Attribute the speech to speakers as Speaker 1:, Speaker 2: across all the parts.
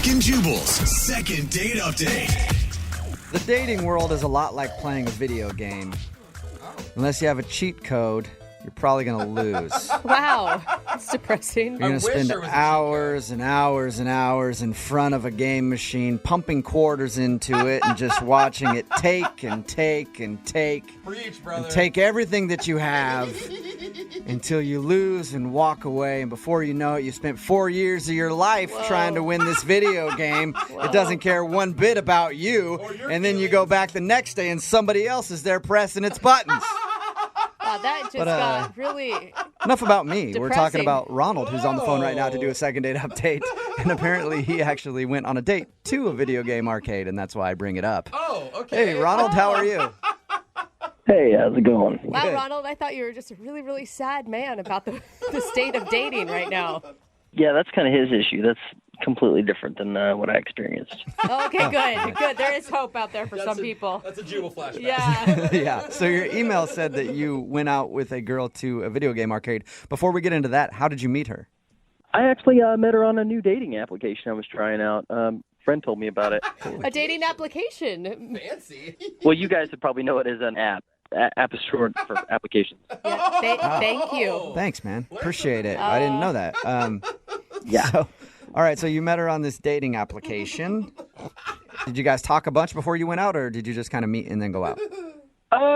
Speaker 1: Brooke and Jubal's second date update.
Speaker 2: The dating world is a lot like playing a video game. Unless you have a cheat code, you're probably going to lose.
Speaker 3: Wow, that's depressing.
Speaker 2: You're going to spend hours and hours and hours in front of a game machine, pumping quarters into it and just watching it take and take and take.
Speaker 4: Preach, brother.
Speaker 2: And take everything that you have until you lose and walk away. And before you know it, you spent 4 years of your life trying to win this video game. It doesn't care one bit about you. And then you go back the next day and somebody else is there pressing its buttons.
Speaker 3: Wow, that just got really
Speaker 2: Enough about me.
Speaker 3: depressing.
Speaker 2: We're talking about Ronald, who's on the phone right now to do a second date update. And apparently he actually went on a date to a video game arcade, and that's why I bring it up.
Speaker 4: Oh, okay.
Speaker 2: Hey, Ronald, how are you?
Speaker 5: Hey, how's it going?
Speaker 3: Wow,
Speaker 2: Good.
Speaker 3: Ronald, I thought you were just a really, really sad man about the state of dating right now.
Speaker 5: Yeah, that's kind of his issue. That's completely different than what I experienced.
Speaker 3: Okay, good. There is hope out there for some people.
Speaker 4: That's a Jubal flashback.
Speaker 3: Yeah.
Speaker 2: Yeah, so your email said that you went out with a girl to a video game arcade. Before we get into that, how did you meet her?
Speaker 5: I actually met her on a new dating application I was trying out. Friend told me about it.
Speaker 3: A dating application.
Speaker 4: Fancy.
Speaker 5: Well, you guys would probably know it as an app. App is short for applications.
Speaker 3: Yeah, thank you.
Speaker 2: Thanks, man. Appreciate it. I didn't know that.
Speaker 5: Yeah.
Speaker 2: So, all right, so you met her on this dating application. Did you guys talk a bunch before you went out, or did you just kind of meet and then go out?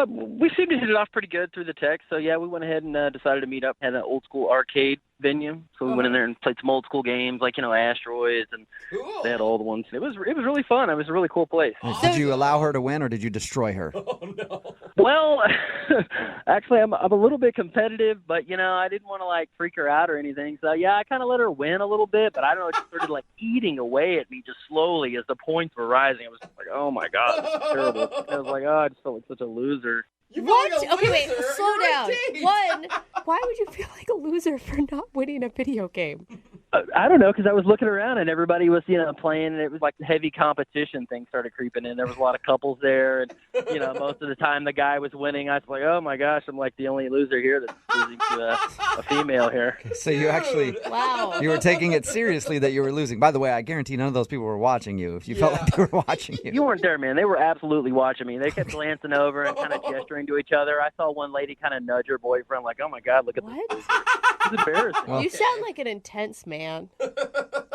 Speaker 5: We seemed to hit it off pretty good through the text. So, yeah, we went ahead and decided to meet up at an old school arcade venue. So we went in there and played some old school games like, Asteroids, and
Speaker 4: Cool.
Speaker 5: they had all the ones. It was really fun. It was a really cool place.
Speaker 2: Did you allow her to win, or did you destroy her?
Speaker 4: Oh, no.
Speaker 5: Well, actually, I'm a little bit competitive, but, I didn't want to, freak her out or anything. So, yeah, I kind of let her win a little bit, but I don't know, it just started, eating away at me just slowly as the points were rising. I was just like, oh, my God, this is terrible. I was like, oh, I just felt like such a loser.
Speaker 4: You feel
Speaker 3: What?
Speaker 4: like a
Speaker 3: Okay, wait,
Speaker 4: loser.
Speaker 3: slow
Speaker 4: You're
Speaker 3: down.
Speaker 4: a date.
Speaker 3: One, why would you feel like a loser for not winning a video game?
Speaker 5: I don't know, because I was looking around and everybody was, playing, and it was like the heavy competition thing started creeping in. There was a lot of couples there, and, most of the time the guy was winning. I was like, oh, my gosh, I'm like the only loser here that's losing to a female here.
Speaker 2: So you actually,
Speaker 3: Wow.
Speaker 2: you were taking it seriously that you were losing. By the way, I guarantee none of those people were watching you if you felt like they were watching you.
Speaker 5: You weren't there, man. They were absolutely watching me. They kept glancing over and kind of gesturing to each other. I saw one lady kind of nudge her boyfriend, like, oh, my God, look at
Speaker 3: What?
Speaker 5: this. It's embarrassing.
Speaker 2: Well,
Speaker 3: You sound like an intense man.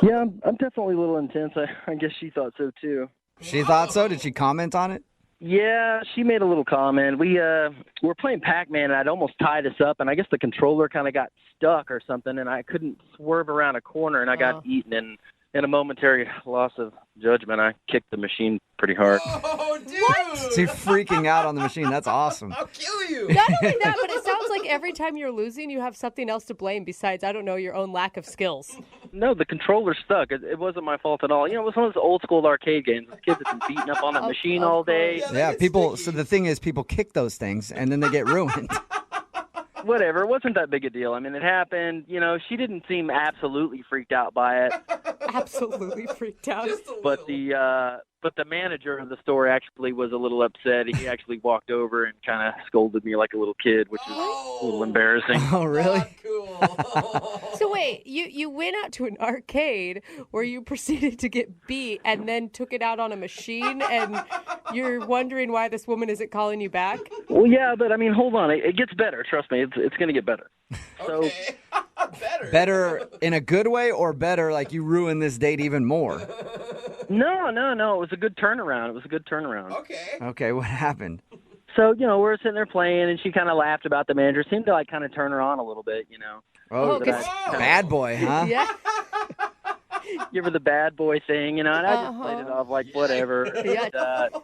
Speaker 5: Yeah, I'm definitely a little intense. I guess she thought so, too.
Speaker 2: She thought so? Did she comment on it?
Speaker 5: Yeah, she made a little comment. We were playing Pac-Man, and I'd almost tied us up, and I guess the controller kind of got stuck or something, and I couldn't swerve around a corner, and I got eaten. And in a momentary loss of judgment, I kicked the machine pretty hard.
Speaker 4: Oh, dude.
Speaker 2: So you're freaking out on the machine. That's awesome.
Speaker 4: I'll kill you.
Speaker 3: Not only that, but it sounds like every time you're losing, you have something else to blame besides, I don't know, your own lack of skills.
Speaker 5: No, the controller stuck. It wasn't my fault at all. It was one of those old-school arcade games. Those kids have been beating up on the machine all day.
Speaker 4: course.
Speaker 2: Yeah,
Speaker 4: It's
Speaker 2: people.
Speaker 4: sticky.
Speaker 2: So the thing is, people kick those things and then they get ruined.
Speaker 5: Whatever. It wasn't that big a deal. I mean, it happened. She didn't seem absolutely freaked out by it.
Speaker 3: Absolutely freaked out.
Speaker 4: Just a
Speaker 5: But
Speaker 4: little.
Speaker 5: the manager of the store actually was a little upset. He actually walked over and kind of scolded me like a little kid, which is a little embarrassing.
Speaker 2: Oh, really?
Speaker 4: Not cool.
Speaker 3: So wait, you went out to an arcade where you proceeded to get beat and then took it out on a machine, and you're wondering why this woman isn't calling you back?
Speaker 5: Well, yeah, but I mean, hold on. It gets better. Trust me. It's going to get better. So
Speaker 4: Okay. Better.
Speaker 2: Better in a good way, or better like you ruined this date even more?
Speaker 5: no. It was a good turnaround.
Speaker 4: Okay.
Speaker 2: Okay, what happened?
Speaker 5: So, we're sitting there playing, and she kind of laughed about the manager. Seemed to, kind of turn her on a little bit,
Speaker 2: Oh,
Speaker 3: Oh, 'cause-
Speaker 2: bad boy, huh?
Speaker 3: Yeah.
Speaker 5: Give her the bad boy thing, and I just played it off like whatever.
Speaker 3: Yeah.
Speaker 5: And,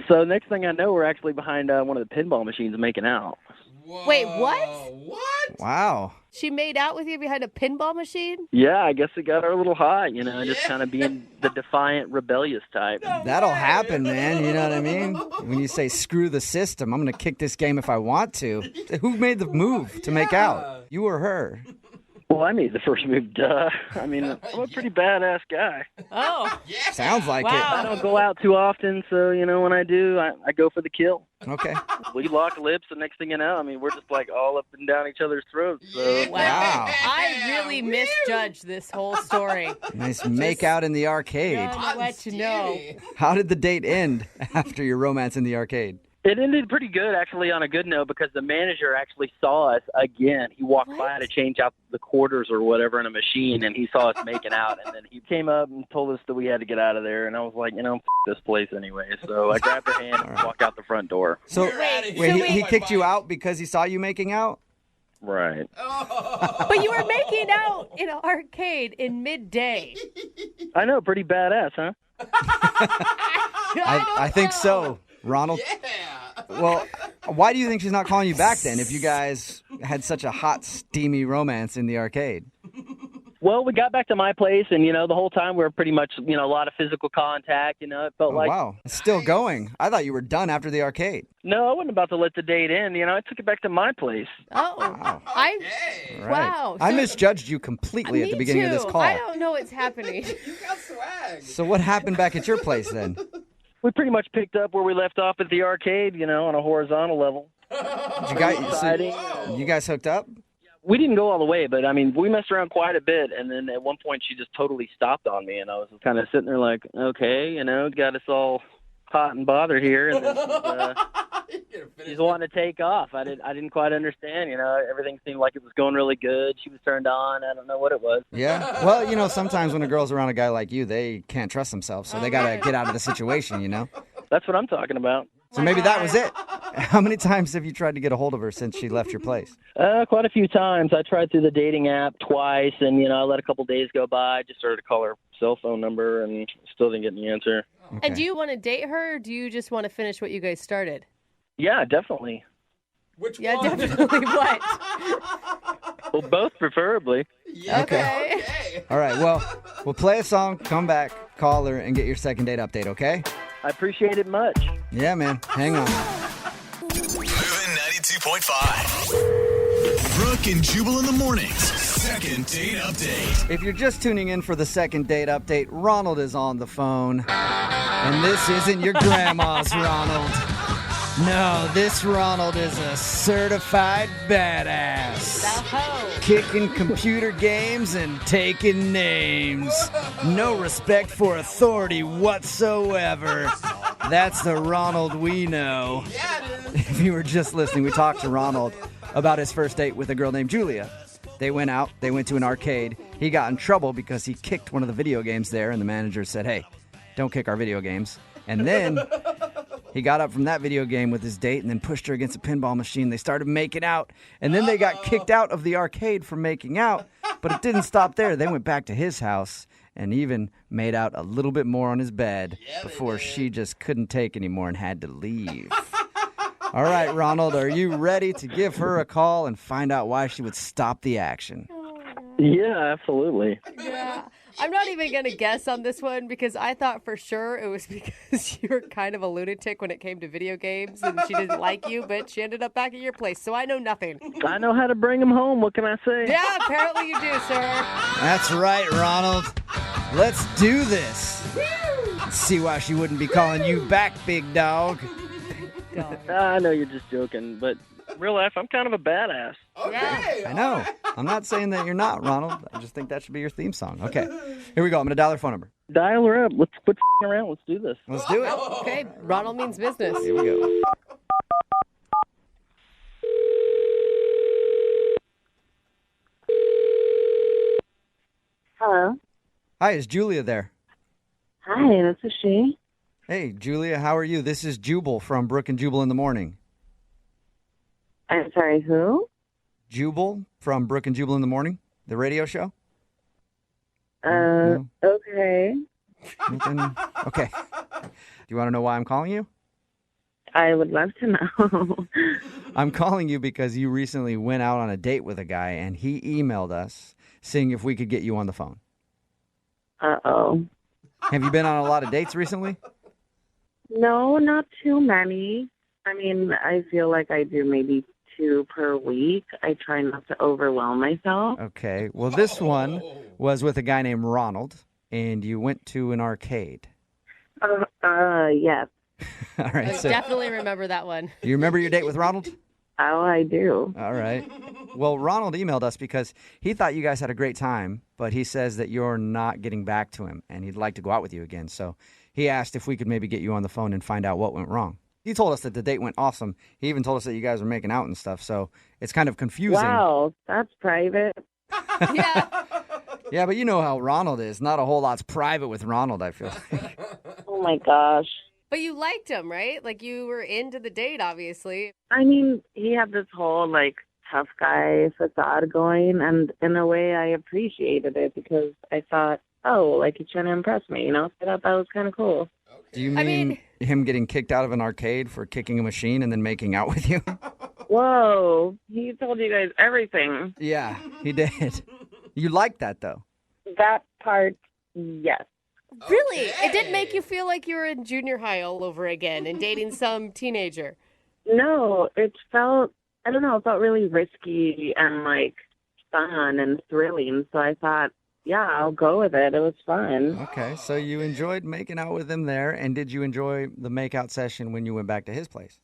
Speaker 5: so next thing I know, we're actually behind one of the pinball machines making out.
Speaker 4: Whoa.
Speaker 3: Wait, what?
Speaker 4: What?
Speaker 2: Wow.
Speaker 3: She made out with you behind a pinball machine?
Speaker 5: Yeah, I guess it got her a little hot, just kind of being the defiant, rebellious type.
Speaker 2: That'll happen, man. You know what I mean? When you say screw the system, I'm going to kick this game if I want to. Who made the move to make out? You or her?
Speaker 5: Well, I made the first move, duh. I mean, I'm a pretty badass guy.
Speaker 3: Oh,
Speaker 2: Sounds like
Speaker 3: Wow.
Speaker 5: I don't go out too often, so, when I do, I go for the kill.
Speaker 2: it. Okay.
Speaker 5: We lock lips, and next thing you know, I mean, we're just like all up and down each other's throats. So.
Speaker 2: Wow.
Speaker 3: I really misjudged this whole story.
Speaker 2: Nice make out in the arcade.
Speaker 3: I'll let you know.
Speaker 2: How did the date end after your romance in the arcade?
Speaker 5: It ended pretty good, actually, on a good note, because the manager actually saw us again. He walked by to change out the quarters or whatever in a machine, and he saw us making out. And then he came up and told us that we had to get out of there. And I was like, f this place anyway. So I grabbed her hand and walked out the front door.
Speaker 2: So,
Speaker 3: Wait,
Speaker 2: he kicked you out because he saw you making out?
Speaker 5: Right.
Speaker 3: But you were making out in an arcade in midday.
Speaker 5: I know, pretty badass, huh?
Speaker 2: I think so, Ronald. Well, why do you think she's not calling you back then if you guys had such a hot, steamy romance in the arcade?
Speaker 5: Well, we got back to my place, and, the whole time we were pretty much, a lot of physical contact. It felt like...
Speaker 2: Wow. It's still going. I thought you were done after the arcade.
Speaker 5: No, I wasn't about to let the date end. I took it back to my place.
Speaker 3: Oh,
Speaker 2: Wow.
Speaker 3: Wow.
Speaker 2: Right. I misjudged you completely at the beginning of this call.
Speaker 3: I don't know what's happening.
Speaker 4: You got swag.
Speaker 2: So what happened back at your place then?
Speaker 5: We pretty much picked up where we left off at the arcade, on a horizontal level.
Speaker 2: You guys hooked up?
Speaker 5: We didn't go all the way, but, we messed around quite a bit, and then at one point she just totally stopped on me, and I was kind of sitting there like, okay, got us all hot and bothered here, and then she's wanting to take off. I didn't quite understand, everything seemed like it was going really good. She was turned on. I don't know what it was.
Speaker 2: Yeah. Well, sometimes when a girl's around a guy like you, they can't trust themselves, so they got to get out of the situation,
Speaker 5: That's what I'm talking about.
Speaker 2: So maybe that was it. How many times have you tried to get a hold of her since she left your place?
Speaker 5: Quite a few times. I tried through the dating app twice, and, I let a couple days go by. I just started to call her cell phone number and still didn't get any answer.
Speaker 2: Okay.
Speaker 3: And do you want to date her, or do you just want to finish what you guys started?
Speaker 5: Yeah, definitely.
Speaker 4: Which
Speaker 3: Yeah,
Speaker 4: one?
Speaker 3: definitely. What?
Speaker 5: Well, both preferably.
Speaker 4: Yeah,
Speaker 3: Okay.
Speaker 2: All right, well, we'll play a song, come back, call her, and get your second date update, okay?
Speaker 5: I appreciate it much.
Speaker 2: Yeah, man. Hang on.
Speaker 1: Moving 92.5. Brooke and Jubal in the mornings. Second date update.
Speaker 2: If you're just tuning in for the second date update, Ronald is on the phone. And this isn't your grandma's Ronald. No, this Ronald is a certified badass. Kicking computer games and taking names. No respect for authority whatsoever. That's the Ronald we know. If you were just listening, we talked to Ronald about his first date with a girl named Julia. They went out, they went to an arcade. He got in trouble because he kicked one of the video games there, and the manager said, hey, don't kick our video games. And then he got up from that video game with his date and then pushed her against a pinball machine. They started making out, and then they got kicked out of the arcade for making out. But it didn't stop there. They went back to his house and even made out a little bit more on his bed before she just couldn't take anymore and had to leave. All right, Ronald, are you ready to give her a call and find out why she would stop the action?
Speaker 5: Yeah, absolutely.
Speaker 3: Yeah. I'm not even going to guess on this one because I thought for sure it was because you were kind of a lunatic when it came to video games and she didn't like you, but she ended up back at your place, so I know nothing.
Speaker 5: I know how to bring them home. What can I say?
Speaker 3: Yeah, apparently you do, sir.
Speaker 2: That's right, Ronald. Let's do this. Let's see why she wouldn't be calling you back, big dog.
Speaker 5: I know you're just joking, but in real life, I'm kind of a badass.
Speaker 4: Okay.
Speaker 2: I know. I'm not saying that you're not, Ronald. I just think that should be your theme song. Okay. Here we go. I'm going to dial her phone number.
Speaker 5: Dial her up. Let's quit around. Let's do this.
Speaker 2: Let's do it.
Speaker 3: Okay, Ronald means business.
Speaker 2: Here we go.
Speaker 6: Hello.
Speaker 2: Hi, is Julia there?
Speaker 6: Hi, this is she.
Speaker 2: Hey, Julia, how are you? This is Jubal from Brooke and Jubal in the morning.
Speaker 6: I'm sorry, who?
Speaker 2: Jubal from Brooke and Jubal in the morning, the radio show?
Speaker 6: Okay.
Speaker 2: Nothing? Okay. Do you want to know why I'm calling you?
Speaker 6: I would love to know.
Speaker 2: I'm calling you because you recently went out on a date with a guy, and he emailed us seeing if we could get you on the phone.
Speaker 6: Uh-oh.
Speaker 2: Have you been on a lot of dates recently?
Speaker 6: No, not too many. I mean, I feel like I do maybe 2 per week. I try not to overwhelm myself.
Speaker 2: Okay. Well, this one was with a guy named Ronald, and you went to an arcade.
Speaker 6: Yes.
Speaker 2: All right.
Speaker 3: I
Speaker 2: So
Speaker 3: definitely remember that one.
Speaker 2: you remember your date with Ronald?
Speaker 6: Oh, I do.
Speaker 2: All right. Well, Ronald emailed us because he thought you guys had a great time, but he says that you're not getting back to him, and he'd like to go out with you again. So he asked if we could maybe get you on the phone and find out what went wrong. He told us that the date went awesome. He even told us that you guys were making out and stuff, so it's kind of confusing.
Speaker 6: Wow, that's private.
Speaker 3: Yeah.
Speaker 2: Yeah, but you know how Ronald is. Not a whole lot's private with Ronald, I feel like.
Speaker 6: Oh my gosh.
Speaker 3: But you liked him, right? Like you were into the date, obviously.
Speaker 6: I mean, he had this whole like tough guy facade going, and in a way I appreciated it because I thought, oh, like he's trying to impress me, you know? I thought that was kind of cool.
Speaker 2: Do you mean,
Speaker 3: I mean-
Speaker 2: him getting kicked out of an arcade for kicking a machine and then making out with you?
Speaker 6: Whoa, he told you guys everything.
Speaker 2: Yeah, he did. You liked that, though.
Speaker 6: That part, yes.
Speaker 3: Really? It didn't make you feel like you were in junior high all over again and dating some teenager.
Speaker 6: No, it felt, I don't know, it felt really risky and like fun and thrilling. So I thought, yeah, I'll go with it. It was fun.
Speaker 2: Okay, so you enjoyed making out with him there, and did you enjoy the makeout session when you went back to his place?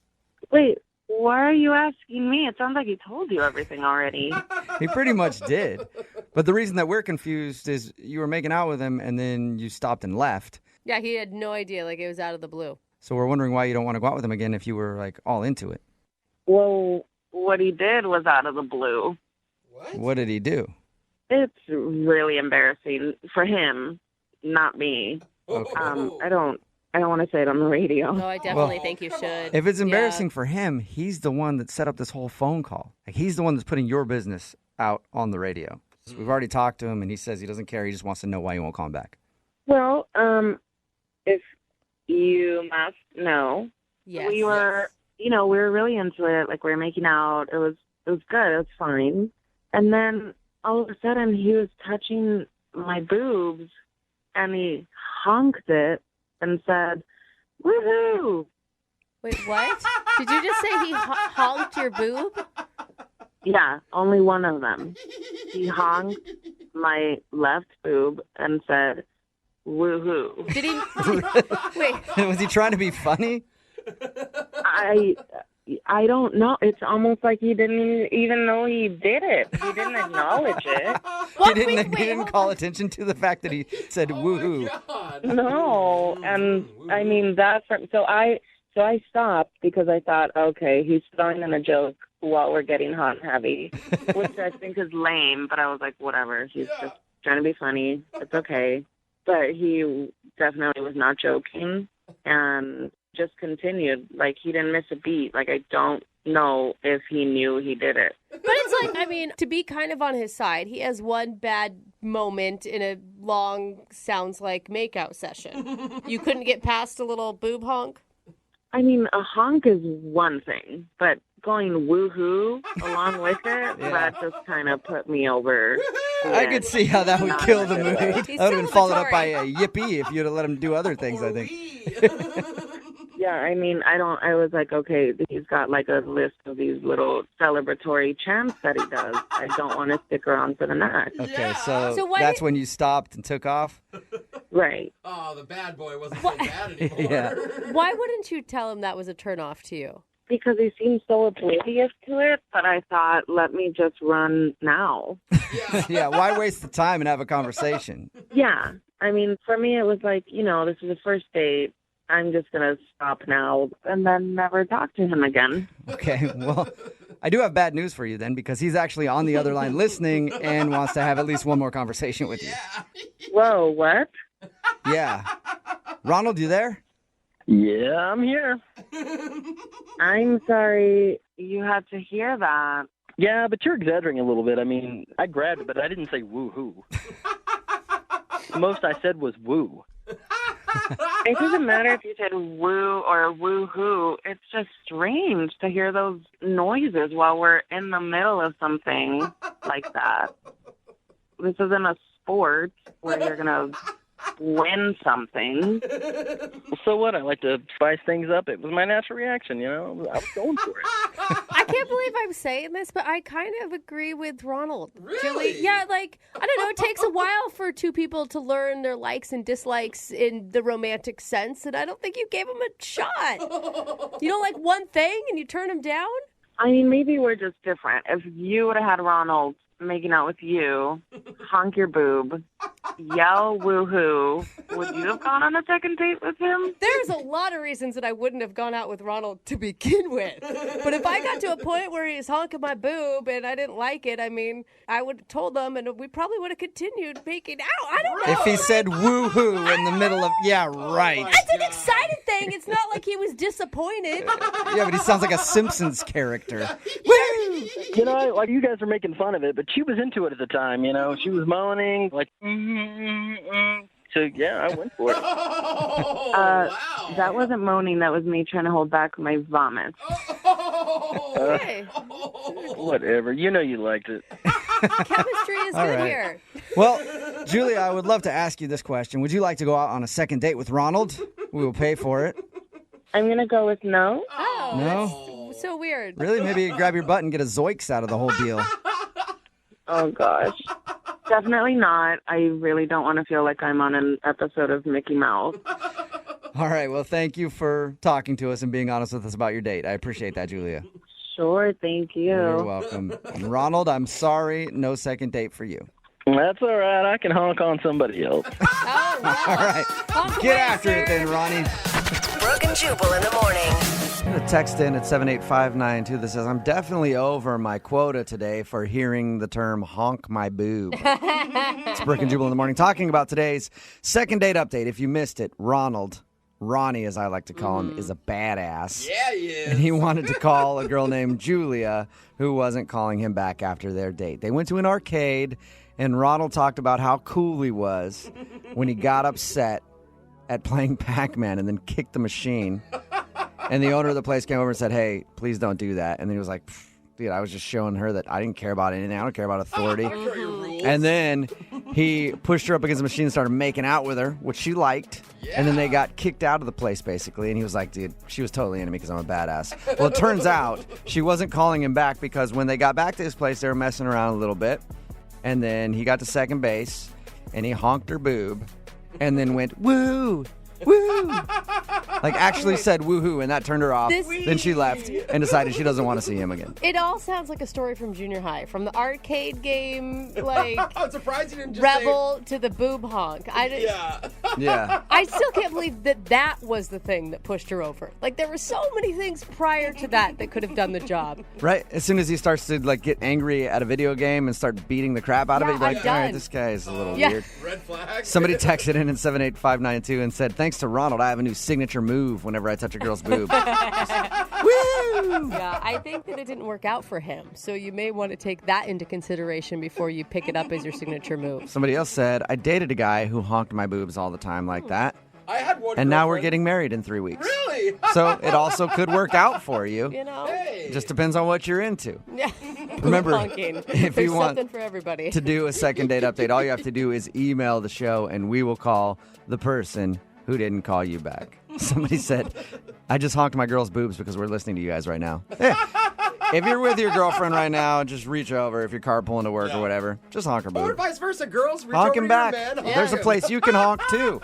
Speaker 6: Wait, why are you asking me? It sounds like he told you everything already.
Speaker 2: He pretty much did. But the reason that we're confused is you were making out with him, and then you stopped and left.
Speaker 3: Yeah, he had no idea. Like it was out of the blue.
Speaker 2: So we're wondering why you don't want to go out with him again if you were, like, all into it.
Speaker 6: Well, what he did was out of the blue.
Speaker 2: What did he do?
Speaker 6: It's really embarrassing for him, not me.
Speaker 2: Okay.
Speaker 6: I don't want to say it on the radio.
Speaker 3: No, I definitely think you should.
Speaker 2: If it's embarrassing for him, he's the one that set up this whole phone call. Like, he's the one that's putting your business out on the radio. So we've already talked to him, and he says he doesn't care. He just wants to know why you won't call him back.
Speaker 6: Well, if you must know,
Speaker 3: Yes.
Speaker 6: we were, we were really into it. Like we were making out. It was good. It was fine. And then all of a sudden, he was touching my boobs, and he honked it and said, "Woohoo!"
Speaker 3: Wait, what? Did you just say he honked your boob?
Speaker 6: Yeah, only one of them. He honked my left boob and said, "Woohoo!"
Speaker 3: Did he? Wait.
Speaker 2: Was he trying to be funny?
Speaker 6: I don't know. It's almost like he didn't even know he did it. He didn't acknowledge it.
Speaker 3: What?
Speaker 2: He
Speaker 3: Wait,
Speaker 2: didn't
Speaker 3: hold
Speaker 2: call
Speaker 3: on.
Speaker 2: attention to the fact that he said woohoo.
Speaker 6: No, and I mean so I stopped because I thought, okay, he's throwing in a joke while we're getting hot and heavy, which I think is lame. But I was like, whatever. He's just trying to be funny. It's okay. But he definitely was not joking, and just continued. Like he didn't miss a beat. Like I don't know if he knew he did it.
Speaker 3: But it's like, I mean, to be kind of on his side, he has one bad moment in a long, sounds like makeout session. You couldn't get past a little boob honk?
Speaker 6: I mean, a honk is one thing, but going woohoo along with it, that just kind of put me over.
Speaker 2: I could see how that would kill the mood. That would
Speaker 3: He's
Speaker 2: have been followed up by
Speaker 3: celebratory.
Speaker 2: a yippee if you'd have let him do other things, I think.
Speaker 6: Yeah, I mean, I was like, okay, he's got like a list of these little celebratory chants that he does. I don't want to stick around for the night.
Speaker 2: Okay, so
Speaker 3: So why
Speaker 2: that's
Speaker 3: did-
Speaker 2: when you stopped and took off?
Speaker 6: Right.
Speaker 4: Oh, the bad boy wasn't so bad anymore.
Speaker 2: Yeah.
Speaker 3: Why wouldn't you tell him that was a turnoff to you?
Speaker 6: Because he seemed so oblivious to it, but I thought, let me just run now.
Speaker 2: Yeah, why waste the time and have a conversation?
Speaker 6: Yeah. I mean, for me, it was like, this is the first date. I'm just going to stop now and then never talk to him again.
Speaker 2: Okay, well, I do have bad news for you then, because he's actually on the other line listening and wants to have at least one more conversation with you.
Speaker 6: Whoa, what?
Speaker 2: Yeah. Ronald, you there?
Speaker 5: Yeah, I'm here.
Speaker 6: I'm sorry you had to hear that.
Speaker 5: Yeah, but you're exaggerating a little bit. I mean, I grabbed it, but I didn't say woo-hoo. The most I said was woo.
Speaker 6: It doesn't matter if you said woo or woo-hoo. It's just strange to hear those noises while we're in the middle of something like that. This isn't a sport where you're going to win something.
Speaker 5: So what? I like to spice things up. It was my natural reaction, I was going for it.
Speaker 3: I can't believe I'm saying this, but I kind of agree with Ronald.
Speaker 4: Really?
Speaker 3: Julie, yeah, like, I don't know, it takes a while for two people to learn their likes and dislikes in the romantic sense, and I don't think you gave them a shot. You don't like one thing and you turn them down?
Speaker 6: I mean, maybe we're just different. If you would have had Ronald making out with you, honk your boob, yell woohoo, would you have gone on a second date with him?
Speaker 3: There's a lot of reasons that I wouldn't have gone out with Ronald to begin with. But if I got to a point where he's honking my boob and I didn't like it, I mean, I would have told him and we probably would have continued making out. I don't know.
Speaker 2: If he said woohoo in the middle of, yeah, right.
Speaker 3: It's an excited thing. It's not like he was disappointed.
Speaker 2: Yeah, but he sounds like a Simpsons character. Woo!
Speaker 5: Like you guys are making fun of it, but she was into it at the time, She was moaning, like, So, yeah, I went for it.
Speaker 4: Wow.
Speaker 6: That wasn't moaning. That was me trying to hold back my vomit.
Speaker 3: Okay.
Speaker 5: Whatever. You liked it.
Speaker 3: Chemistry is
Speaker 2: All
Speaker 3: good
Speaker 2: right.
Speaker 3: here.
Speaker 2: Well, Julia, I would love to ask you this question. Would you like to go out on a second date with Ronald? We will pay for it.
Speaker 6: I'm going to go with no.
Speaker 3: Oh,
Speaker 2: No?
Speaker 3: that's so weird.
Speaker 2: Really? Maybe you grab your butt and get a Zoiks out of the whole deal.
Speaker 6: Oh, gosh. Definitely not. I really don't want to feel like I'm on an episode of Mickey Mouse.
Speaker 2: All right. Well, thank you for talking to us and being honest with us about your date. I appreciate that, Julia.
Speaker 6: Sure, thank you.
Speaker 2: You're welcome. And Ronald, I'm sorry. No second date for you.
Speaker 5: That's all right. I can honk on somebody else.
Speaker 3: Oh, wow.
Speaker 2: All right.
Speaker 3: Honk
Speaker 2: Get
Speaker 3: away,
Speaker 2: after it
Speaker 3: sir.
Speaker 2: then, Ronnie.
Speaker 7: Brooke and Jubal in the morning.
Speaker 2: I'm going to text in at 78592 that says, I'm definitely over my quota today for hearing the term honk my boob. It's Brooke and Jubal in the morning talking about today's second date update. If you missed it, Ronnie as I like to call him, is a badass.
Speaker 4: Yeah, he is.
Speaker 2: And he wanted to call a girl named Julia who wasn't calling him back after their date. They went to an arcade and Ronald talked about how cool he was when he got upset at playing Pac-Man and then kicked the machine. And the owner of the place came over and said, hey, please don't do that. And then he was like, dude, I was just showing her that I didn't care about anything. I don't care about authority. And then he pushed her up against the machine and started making out with her, which she liked. Yeah. And then they got kicked out of the place, basically. And he was like, dude, she was totally into me because I'm a badass. Well, it turns out she wasn't calling him back because when they got back to his place, they were messing around a little bit. And then he got to second base, and he honked her boob, and then went, woo, woo. Like, actually said woohoo, and that turned her off. Then she left and decided she doesn't want to see him again.
Speaker 3: It all sounds like a story from junior high, from the arcade game, like
Speaker 4: I'm surprised you didn't just
Speaker 3: Rebel to the boob honk.
Speaker 2: Yeah.
Speaker 3: I still can't believe that was the thing that pushed her over. Like, there were so many things prior to that could have done the job.
Speaker 2: Right? As soon as he starts to, like, get angry at a video game and start beating the crap out of it, you're like,
Speaker 3: I'm
Speaker 2: all right,
Speaker 3: done.
Speaker 2: this guy is a little
Speaker 3: Yeah.
Speaker 2: weird.
Speaker 4: Red flag.
Speaker 2: Somebody texted in at 78592 and said, thanks to Ronald, I have a new signature move whenever I touch a girl's boob. Woo!
Speaker 3: Yeah, I think that it didn't work out for him. So you may want to take that into consideration before you pick it up as your signature move.
Speaker 2: Somebody else said, I dated a guy who honked my boobs all the time like that.
Speaker 4: I had one.
Speaker 2: And now we're
Speaker 4: girlfriend-
Speaker 2: getting married in 3 weeks.
Speaker 4: Really?
Speaker 2: So it also could work out for you.
Speaker 3: You know?
Speaker 4: Hey.
Speaker 2: It just depends on what you're into.
Speaker 3: Yeah.
Speaker 2: Remember,
Speaker 3: Honking.
Speaker 2: if
Speaker 3: There's
Speaker 2: you want
Speaker 3: something for everybody.
Speaker 2: to do a second date update, all you have to do is email the show and we will call the person who didn't call you back. Somebody said, I just honked my girl's boobs because we're listening to you guys right now. Yeah. If you're with your girlfriend right now, just reach over. If you're carpooling to work or whatever, just honk her
Speaker 4: Or
Speaker 2: boob.
Speaker 4: vice versa, girls. Reach
Speaker 2: Honk
Speaker 4: over
Speaker 2: him
Speaker 4: to
Speaker 2: back.
Speaker 4: your man,
Speaker 2: There's a
Speaker 4: honk
Speaker 2: place you can honk too.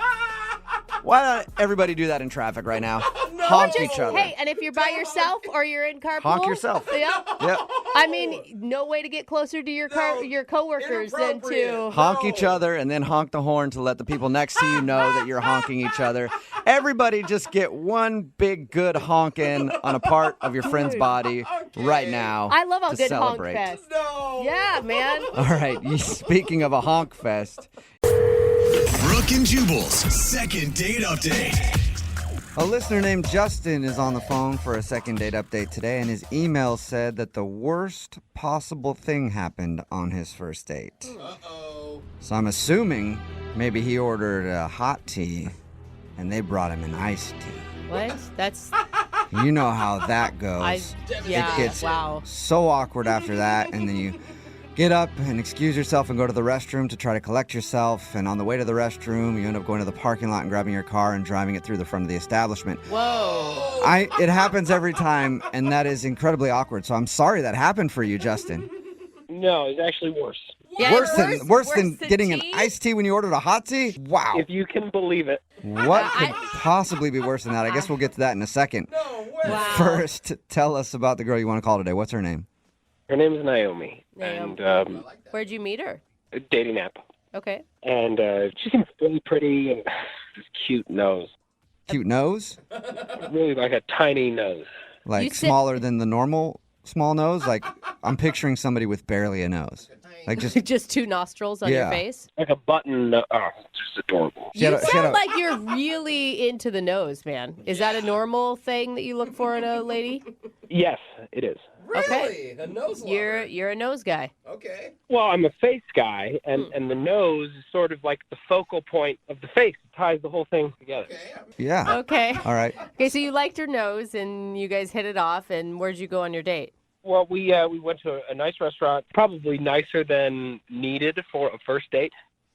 Speaker 2: Why not everybody do that in traffic right now? Honk each other.
Speaker 3: Hey, and if you're by yourself or you're in carpool,
Speaker 2: Honk yourself.
Speaker 3: Yeah.
Speaker 2: Yep.
Speaker 3: I mean, no way to get closer to your your coworkers than to
Speaker 4: Inappropriate.
Speaker 2: Honk each other and then honk the horn to let the people next to you know that you're honking each other. Everybody just get one big good honk in on a part of your friend's body right now.
Speaker 3: I love a
Speaker 2: to
Speaker 3: good
Speaker 2: celebrate.
Speaker 3: honk fest.
Speaker 4: No.
Speaker 3: Yeah, man.
Speaker 2: All right, speaking of a honk fest,
Speaker 1: Brooke and Jubal's second date update.
Speaker 2: a listener named Justin is on the phone for a second date update today, and his email said that the worst possible thing happened on his first date.
Speaker 4: Uh-oh.
Speaker 2: So I'm assuming maybe he ordered a hot tea and they brought him an iced tea.
Speaker 3: What? That's
Speaker 2: You know how that goes.
Speaker 3: yeah.
Speaker 2: It gets
Speaker 3: Wow.
Speaker 2: so awkward after that, and then you get up and excuse yourself and go to the restroom to try to collect yourself. And on the way to the restroom, you end up going to the parking lot and grabbing your car and driving it through the front of the establishment.
Speaker 3: Whoa.
Speaker 2: It happens every time, and that is incredibly awkward. So I'm sorry that happened for you, Justin.
Speaker 8: No, it's actually worse.
Speaker 3: Yeah,
Speaker 2: Worse than getting
Speaker 3: tea?
Speaker 2: an iced tea when you ordered a hot tea? Wow.
Speaker 8: If you can believe it.
Speaker 2: What could possibly be worse than that? I guess we'll get to that in a second.
Speaker 4: No way.
Speaker 3: Wow.
Speaker 2: First, tell us about the girl you want to call today. What's her name?
Speaker 8: Her name is Naomi.
Speaker 3: Naomi.
Speaker 8: And
Speaker 3: Where'd you meet her?
Speaker 8: a dating app.
Speaker 3: Okay.
Speaker 8: And she seems really pretty and this cute nose.
Speaker 2: Cute nose?
Speaker 8: Really like a tiny nose.
Speaker 2: Like
Speaker 3: You said-
Speaker 2: smaller than the normal small nose? Like, I'm picturing somebody with barely a nose. Like
Speaker 3: Just two nostrils on your
Speaker 2: Yeah.
Speaker 3: face?
Speaker 8: Like a button. Oh, it's just adorable.
Speaker 2: She had
Speaker 3: You
Speaker 2: a- she had
Speaker 3: sound
Speaker 2: a-
Speaker 3: like you're really into the nose, man. Is that a normal thing that you look for in a lady?
Speaker 8: Yes, it is.
Speaker 4: Really? A nose lover.
Speaker 3: You're a nose guy.
Speaker 4: Okay.
Speaker 8: Well, I'm a face guy, and the nose is sort of like the focal point of the face. It ties the whole thing together.
Speaker 4: Okay.
Speaker 2: Yeah.
Speaker 3: Okay.
Speaker 2: All right.
Speaker 3: Okay, so you liked her nose and you guys hit it off, and where'd you go on your date?
Speaker 8: Well, we went to a nice restaurant, probably nicer than needed for a first date.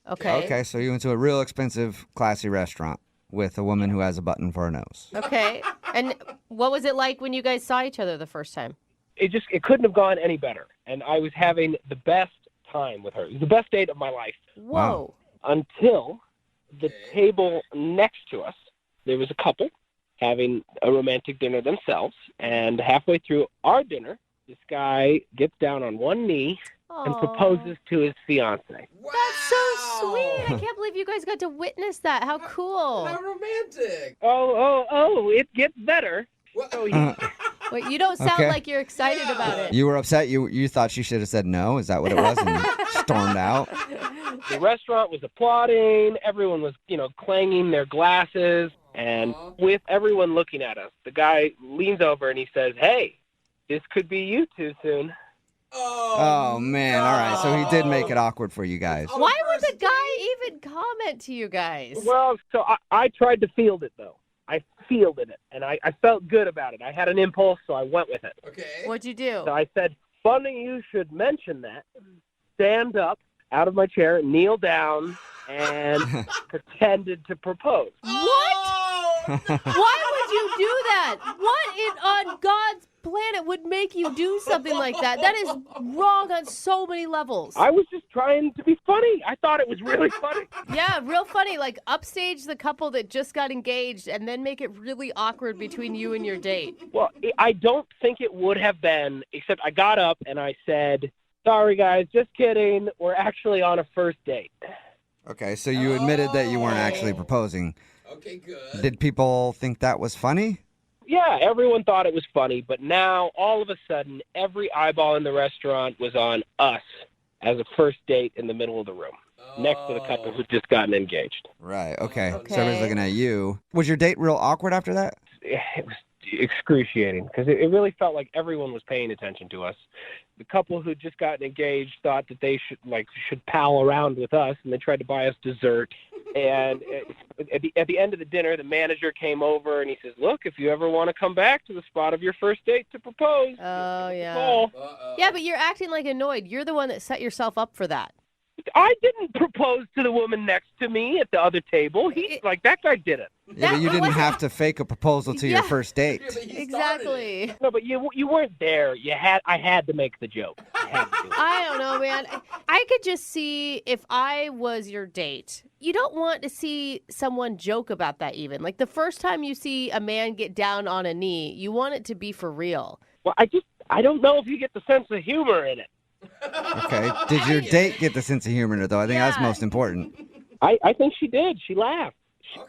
Speaker 3: Okay.
Speaker 2: Okay, so you went to a real expensive, classy restaurant with a woman who has a button for a nose.
Speaker 3: Okay. And what was it like when you guys saw each other the first time?
Speaker 8: It couldn't have gone any better, and I was having the best time with her. It was the best date of my life
Speaker 3: Whoa.
Speaker 8: until the table next to us, there was a couple having a romantic dinner themselves, and halfway through our dinner, this guy gets down on one knee and
Speaker 3: Aw.
Speaker 8: proposes to his fiance.
Speaker 4: Wow.
Speaker 3: That's so sweet. I can't believe you guys got to witness that. How cool.
Speaker 4: How romantic.
Speaker 8: Oh, it gets better.
Speaker 4: What?
Speaker 8: So he,
Speaker 3: Wait, you don't sound
Speaker 2: Okay.
Speaker 3: like you're excited about it.
Speaker 2: You were upset? You thought she should have said no? Is that what it was? And you stormed out?
Speaker 8: the restaurant was applauding. Everyone was, clanging their glasses. And with everyone looking at us, the guy leans over and he says, "Hey, this could be you two soon."
Speaker 2: Oh, man. All right. So he did make it awkward for you guys.
Speaker 3: Why would the guy even comment to you guys?
Speaker 8: Well, so I tried to field it, though. I fielded it, and I felt good about it. I had an impulse, so I went with it.
Speaker 4: Okay.
Speaker 3: What'd you do?
Speaker 8: So I said, "Funny you should mention that." Stand up out of my chair, kneel down, and pretended to propose.
Speaker 3: What? Why would you do that? What on God's planet would make you do something like that? That is wrong on so many levels.
Speaker 8: I was just trying to be funny. I thought it was really funny.
Speaker 3: Yeah, real funny. Like upstage the couple that just got engaged and then make it really awkward between you and your date.
Speaker 8: Well, I don't think it would have been, except I got up and I said, "Sorry, guys, just kidding. We're actually on a first date."
Speaker 2: Okay, so you admitted that you weren't actually proposing.
Speaker 4: Okay, good.
Speaker 2: Did people think that was funny?
Speaker 8: Yeah, everyone thought it was funny, but now, all of a sudden, every eyeball in the restaurant was on us as a first date in the middle of the room, next to the couple who'd just gotten engaged.
Speaker 2: Right, okay.
Speaker 3: Okay.
Speaker 2: So everybody's looking at you. Was your date real awkward after that?
Speaker 8: It was excruciating because it really felt like everyone was paying attention to us. The couple who'd just gotten engaged thought that they should pal around with us, and they tried to buy us dessert. And at the end of the dinner, the manager came over and he says, "Look, if you ever want to come back to the spot of your first date to propose,
Speaker 3: Oh, yeah.
Speaker 8: call."
Speaker 3: Yeah, but you're acting like annoyed. You're the one that set yourself up for that.
Speaker 8: I didn't propose to the woman next to me at the other table. That guy did it.
Speaker 2: Yeah, but you didn't have to fake a proposal to your
Speaker 3: Yeah.
Speaker 2: first date.
Speaker 3: Exactly.
Speaker 8: No, but you weren't there. I had to make the joke. I had to do it.
Speaker 3: I don't know, man. I could just see if I was your date. You don't want to see someone joke about that even. Like the first time you see a man get down on a knee, you want it to be for real.
Speaker 8: Well, I don't know if you get the sense of humor in it.
Speaker 2: Okay. Did your date get the sense of humor in it, though? I think that's
Speaker 3: Yeah.
Speaker 2: most important.
Speaker 8: I think she did. She laughed.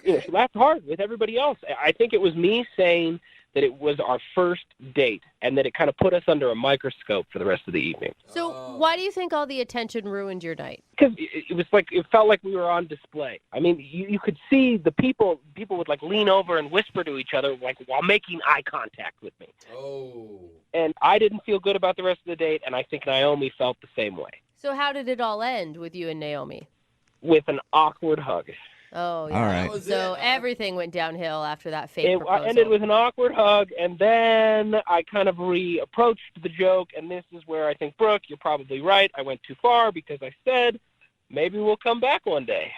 Speaker 8: She laughed hard with everybody else. I think it was me saying that it was our first date and that it kind of put us under a microscope for the rest of the evening.
Speaker 3: So why do you think all the attention ruined your night?
Speaker 8: Because it felt like we were on display. I mean, you could see the people would lean over and whisper to each other while making eye contact with me.
Speaker 4: Oh.
Speaker 8: And I didn't feel good about the rest of the date, and I think Naomi felt the same way.
Speaker 3: So how did it all end with you and Naomi?
Speaker 8: With an awkward hug.
Speaker 3: Oh, yeah.
Speaker 2: All right.
Speaker 4: That was
Speaker 3: So
Speaker 4: it.
Speaker 3: everything went downhill after that fake
Speaker 8: It
Speaker 3: proposal.
Speaker 8: ended with an awkward hug, and then I kind of reapproached the joke, and this is where I think, Brooke, you're probably right. I went too far because I said, maybe we'll come back one day.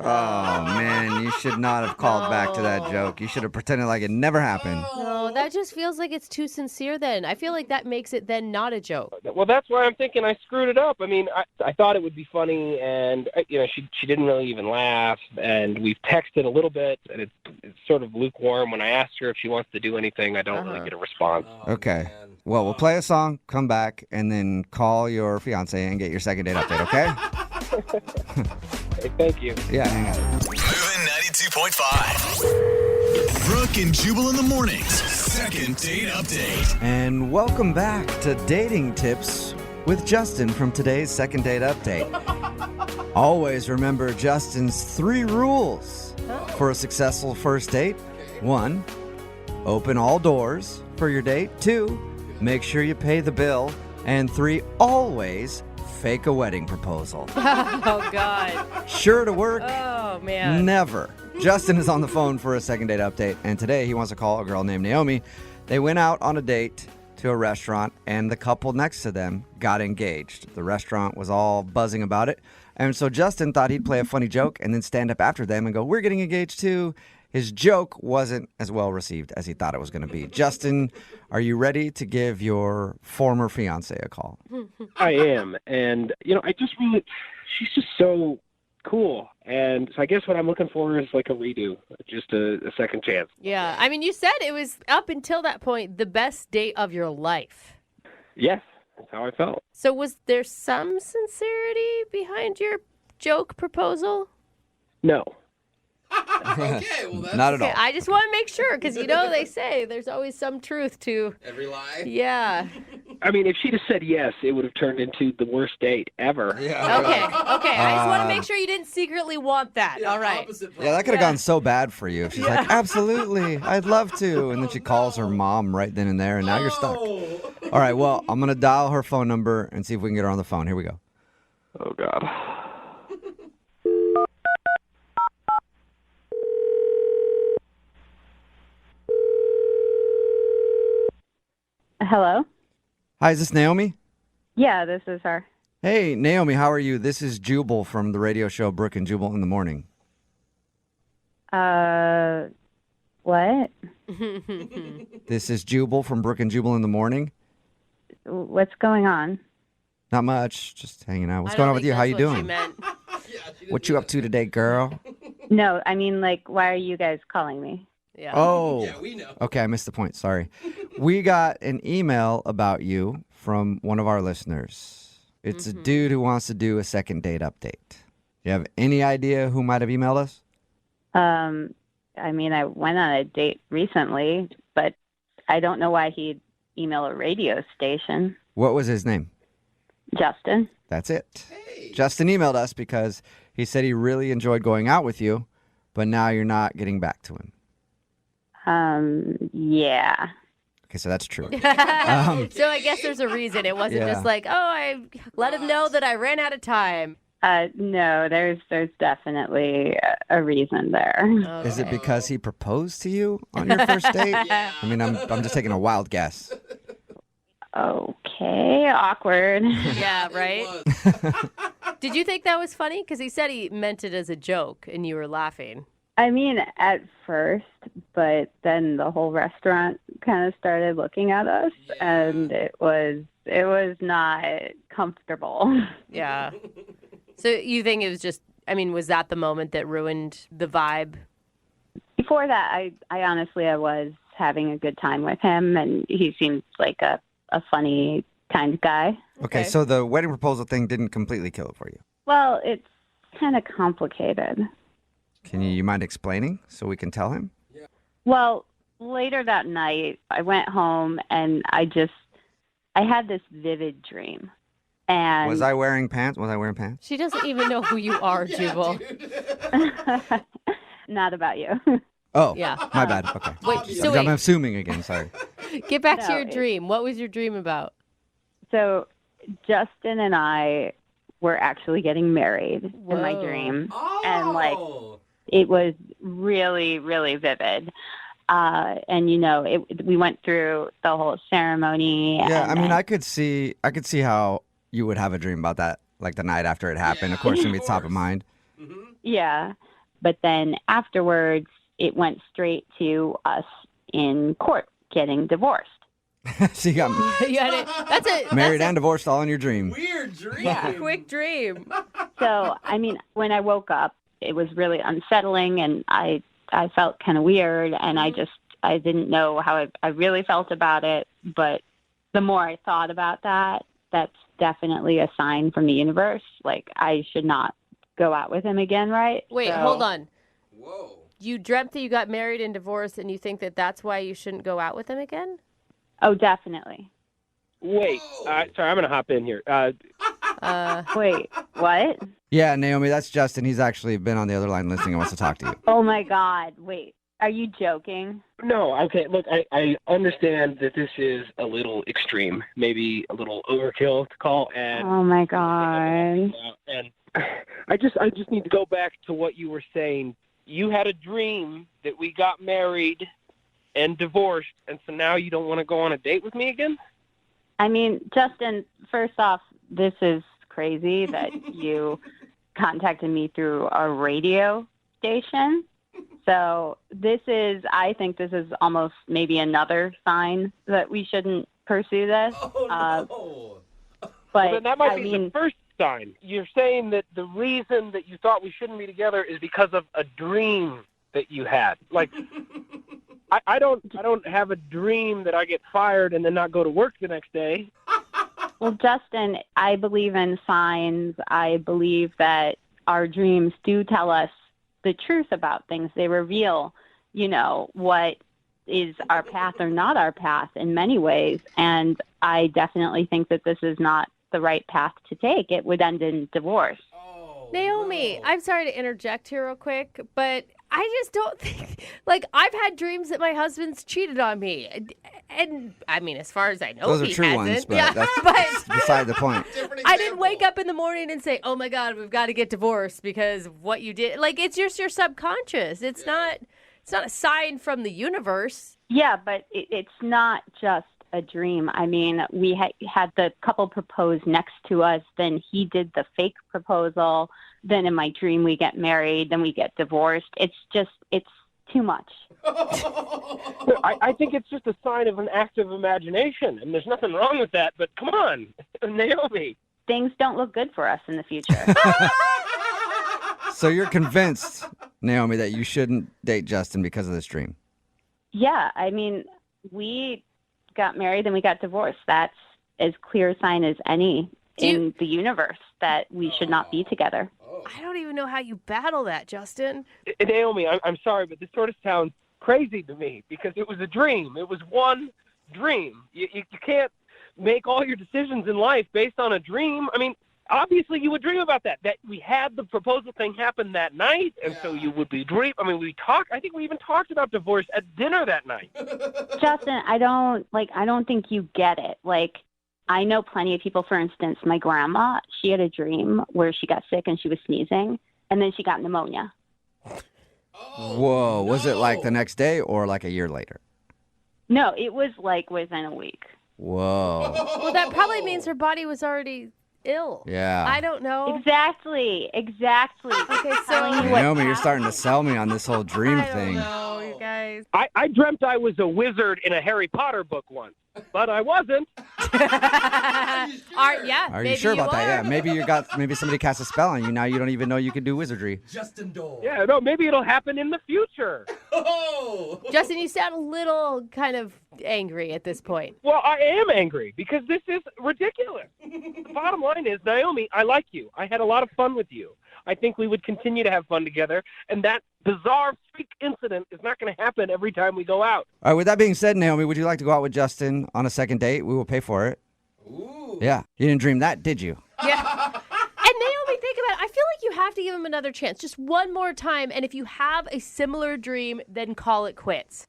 Speaker 2: Oh, man, you should not have called back to that joke. You should have pretended like it never happened.
Speaker 3: No, that just feels like it's too sincere then. I feel like that makes it then not a joke.
Speaker 8: Well, that's why I'm thinking I screwed it up. I mean, I thought it would be funny, and she didn't really even laugh. And we've texted a little bit, and it's sort of lukewarm. When I asked her if she wants to do anything, I don't really get a response.
Speaker 2: Okay.
Speaker 4: Man.
Speaker 2: Well, we'll play a song, come back, and then call your fiance and get your second date update, okay?
Speaker 8: Hey, thank you.
Speaker 2: Yeah, hang on.
Speaker 1: Moving 92.5. Brooke and Jubal in the mornings. Second date update.
Speaker 2: And welcome back to Dating Tips with Justin from today's Second Date Update. Always remember Justin's 3 rules for a successful first date. 1, open all doors for your date. 2, make sure you pay the bill. And 3, always fake a wedding proposal.
Speaker 3: Oh, God.
Speaker 2: Sure to work.
Speaker 3: Oh, man.
Speaker 2: Never. Justin is on the phone for a second date update, and today he wants to call a girl named Naomi. They went out on a date to a restaurant, and the couple next to them got engaged. The restaurant was all buzzing about it, and so Justin thought he'd play a funny joke and then stand up after them and go, "We're getting engaged too." His joke wasn't as well received as he thought it was going to be. Justin, are you ready to give your former fiance a call?
Speaker 8: I am. And, I just really, she's just so cool. And so I guess what I'm looking for is like a redo, just a second chance.
Speaker 3: Yeah. I mean, you said it was, up until that point, the best date of your life.
Speaker 8: Yes, that's how I felt.
Speaker 3: So was there some sincerity behind your joke proposal?
Speaker 8: No.
Speaker 4: Okay, well, that's
Speaker 2: Not at all.
Speaker 3: I just want to make sure, because they say there's always some truth to.
Speaker 4: every lie.
Speaker 3: Yeah.
Speaker 8: I mean, if she'd have said yes, it would have turned into the worst date ever.
Speaker 2: Yeah.
Speaker 3: Okay. I just want to make sure you didn't secretly want that.
Speaker 4: Yeah,
Speaker 3: All right.
Speaker 4: opposite
Speaker 2: Yeah, that could have gone so bad for you if she's like, "Absolutely, I'd love to," and then she calls her mom right then and there, and now you're stuck.
Speaker 4: Oh.
Speaker 2: All right, well, I'm going to dial her phone number and see if we can get her on the phone. Here we go.
Speaker 8: Oh, God.
Speaker 6: Hello?
Speaker 2: Hi, is this Naomi?
Speaker 6: Yeah, this is her.
Speaker 2: Hey, Naomi, how are you? This is Jubal from the radio show Brooke and Jubal in the morning.
Speaker 6: What?
Speaker 2: This is Jubal from Brooke and Jubal in the morning.
Speaker 6: What's going on?
Speaker 2: Not much, just hanging out. What's
Speaker 3: I
Speaker 2: going
Speaker 3: don't
Speaker 2: on with
Speaker 3: think
Speaker 2: you? How
Speaker 3: that's
Speaker 2: you
Speaker 3: what she
Speaker 2: doing?
Speaker 3: meant.
Speaker 2: What you up to today, girl?
Speaker 6: No, I mean, why are you guys calling me?
Speaker 3: Yeah.
Speaker 2: Oh,
Speaker 4: Yeah, we know.
Speaker 2: okay, I missed the point. Sorry. We got an email about you from one of our listeners. It's a dude who wants to do a second date update. You have any idea who might have emailed us?
Speaker 6: I mean, I went on a date recently, but I don't know why he'd email a radio station.
Speaker 2: What was his name?
Speaker 6: Justin?
Speaker 2: That's it.
Speaker 4: Hey.
Speaker 2: Justin emailed us because he said he really enjoyed going out with you, but now you're not getting back to him.
Speaker 6: Yeah.
Speaker 2: Okay, so that's true.
Speaker 3: So I guess there's a reason. It wasn't
Speaker 2: Yeah.
Speaker 3: just like, oh, I let him know that I ran out of time.
Speaker 6: No, there's definitely a reason there.
Speaker 2: Is it because he proposed to you on your first date?
Speaker 4: Yeah.
Speaker 2: I mean, I'm just taking a wild guess.
Speaker 6: Okay, awkward.
Speaker 3: Yeah,
Speaker 4: It
Speaker 3: right?
Speaker 4: was.
Speaker 3: Did you think that was funny? Because he said he meant it as a joke and you were laughing.
Speaker 6: I mean, at first, but then the whole restaurant kind of started looking at us, and it was not comfortable.
Speaker 3: Yeah. So you think it was just, I mean, was that the moment that ruined the vibe?
Speaker 6: Before that, I honestly was having a good time with him, and he seems like a funny kind of guy.
Speaker 2: Okay, so the wedding proposal thing didn't completely kill it for you.
Speaker 6: Well, it's kind of complicated.
Speaker 2: Can you mind explaining so we can tell him?
Speaker 6: Well, later that night, I went home, and I had this vivid dream. And
Speaker 2: Was I wearing pants?
Speaker 3: She doesn't even know who you are, Jubal.
Speaker 6: not about you.
Speaker 2: Oh,
Speaker 3: Yeah.
Speaker 2: my bad. Okay.
Speaker 3: Wait, so
Speaker 2: I'm
Speaker 3: wait.
Speaker 2: assuming again, sorry.
Speaker 3: Get back to
Speaker 6: No,
Speaker 3: your dream. What was your dream about?
Speaker 6: So Justin and I were actually getting married in my
Speaker 3: Whoa.
Speaker 6: dream.
Speaker 4: Oh.
Speaker 6: And,
Speaker 9: it was really, really vivid. And we went through the whole ceremony.
Speaker 2: Yeah,
Speaker 9: and
Speaker 2: I mean,
Speaker 9: then-
Speaker 2: I could see how you would have a dream about that, like the night after it happened. Of course, it's gonna be top of mind.
Speaker 9: Yeah. But then afterwards, it went straight to us in court getting divorced.
Speaker 2: So you got
Speaker 3: You had it. That's it.
Speaker 2: married and divorced all in your dream.
Speaker 4: Weird dream.
Speaker 9: Yeah.
Speaker 3: Quick dream.
Speaker 9: So, I mean, when I woke up, it was really unsettling, and I felt kind of weird, and I didn't know how I really felt about it. But the more I thought about that, that's definitely a sign from the universe. Like, I should not go out with him again, right?
Speaker 3: Wait,
Speaker 9: So-
Speaker 3: hold on.
Speaker 4: Whoa.
Speaker 3: You dreamt that you got married and divorced, and you think that that's why you shouldn't go out with him again?
Speaker 9: Oh, definitely.
Speaker 8: Wait, sorry, I'm going to hop in here.
Speaker 9: Wait, what?
Speaker 2: Yeah, Naomi, that's Justin. He's actually been on the other line listening and wants to talk to you.
Speaker 9: Oh, my God. Wait, are you joking?
Speaker 8: No, okay, look, I understand that this is a little extreme, maybe a little overkill to call, and
Speaker 9: Oh, my God.
Speaker 8: and I just need to go back to what you were saying. You had a dream that we got married and divorced, and so now you don't want to go on a date with me again?
Speaker 9: I mean, Justin, first off, this is crazy that you contacted me through a radio station. So I think this is almost maybe another sign that we shouldn't pursue this.
Speaker 4: Oh, no.
Speaker 9: But
Speaker 8: Well, then that might
Speaker 9: I
Speaker 8: be
Speaker 9: mean,
Speaker 8: the first sign. You're saying that the reason that you thought we shouldn't be together is because of a dream that you had. Like, I don't have a dream that I get fired and then not go to work the next day.
Speaker 9: well, Justin, I believe in signs. I believe that our dreams do tell us the truth about things. They reveal, what is our path or not our path in many ways. And I definitely think that this is not the right path to take. It would end in divorce.
Speaker 4: Oh,
Speaker 3: Naomi,
Speaker 4: no.
Speaker 3: I'm sorry to interject here real quick, but I just don't think, I've had dreams that my husband's cheated on me. And I mean, as far as I know,
Speaker 2: Those are
Speaker 3: he
Speaker 2: true
Speaker 3: hasn't.
Speaker 2: ones, but
Speaker 3: yeah,
Speaker 2: that's
Speaker 3: but
Speaker 2: beside the point.
Speaker 4: Different
Speaker 3: I didn't wake
Speaker 4: example.
Speaker 3: up in the morning and say, oh my God, we've got to get divorced because of what you did. It's just your subconscious. It's not a sign from the universe.
Speaker 9: Yeah, but it's not just a dream. I mean, we had the couple propose next to us. Then he did the fake proposal. Then in my dream, we get married. Then we get divorced. It's too much.
Speaker 8: I think it's just a sign of an active imagination, and there's nothing wrong with that. But come on, Naomi.
Speaker 9: Things don't look good for us in the future.
Speaker 2: So you're convinced, Naomi, that you shouldn't date Justin because of this dream?
Speaker 9: Yeah, I mean, we got married and we got divorced. That's as clear a sign as any in the universe that we should not be together.
Speaker 3: I don't even know how you battle that, Justin.
Speaker 8: Naomi, I'm sorry, but this sort of sounds crazy to me because it was a dream. It was one dream. You can't make all your decisions in life based on a dream. I mean, obviously you would dream about that we had the proposal thing happen that night, and so you would be dream. I mean, I think we even talked about divorce at dinner that night.
Speaker 9: Justin, I don't think you get it. I know plenty of people, for instance, my grandma, she had a dream where she got sick and she was sneezing, and then she got pneumonia.
Speaker 2: Whoa, was it like the next day or like a year later?
Speaker 9: No, it was within a week.
Speaker 2: Whoa.
Speaker 3: Well, that probably means her body was already ill.
Speaker 2: Yeah.
Speaker 3: I don't know.
Speaker 9: Exactly.
Speaker 3: Okay,
Speaker 9: Telling
Speaker 3: so
Speaker 9: you what
Speaker 2: Naomi, you're starting to sell me on this whole dream
Speaker 3: I don't
Speaker 2: thing.
Speaker 3: know, you guys.
Speaker 8: I dreamt I was a wizard in a Harry Potter book once, but I wasn't.
Speaker 2: Are you sure about that? Yeah, maybe somebody cast a spell on you. Now you don't even know you can do wizardry.
Speaker 4: Justin Dole.
Speaker 8: Yeah, no, maybe it'll happen in the future.
Speaker 4: Oh.
Speaker 3: Justin, you sound a little kind of angry at this point.
Speaker 8: Well, I am angry because this is ridiculous. The bottom line is, Naomi, I like you. I had a lot of fun with you. I think we would continue to have fun together, and that bizarre freak incident is not going to happen every time we go out.
Speaker 2: All right, with that being said, Naomi, would you like to go out with Justin on a second date? We will pay for it.
Speaker 4: Ooh.
Speaker 2: Yeah. You didn't dream that, did you?
Speaker 3: Yeah. And Naomi, think about it. I feel like you have to give him another chance, just one more time. And if you have a similar dream, then call it quits.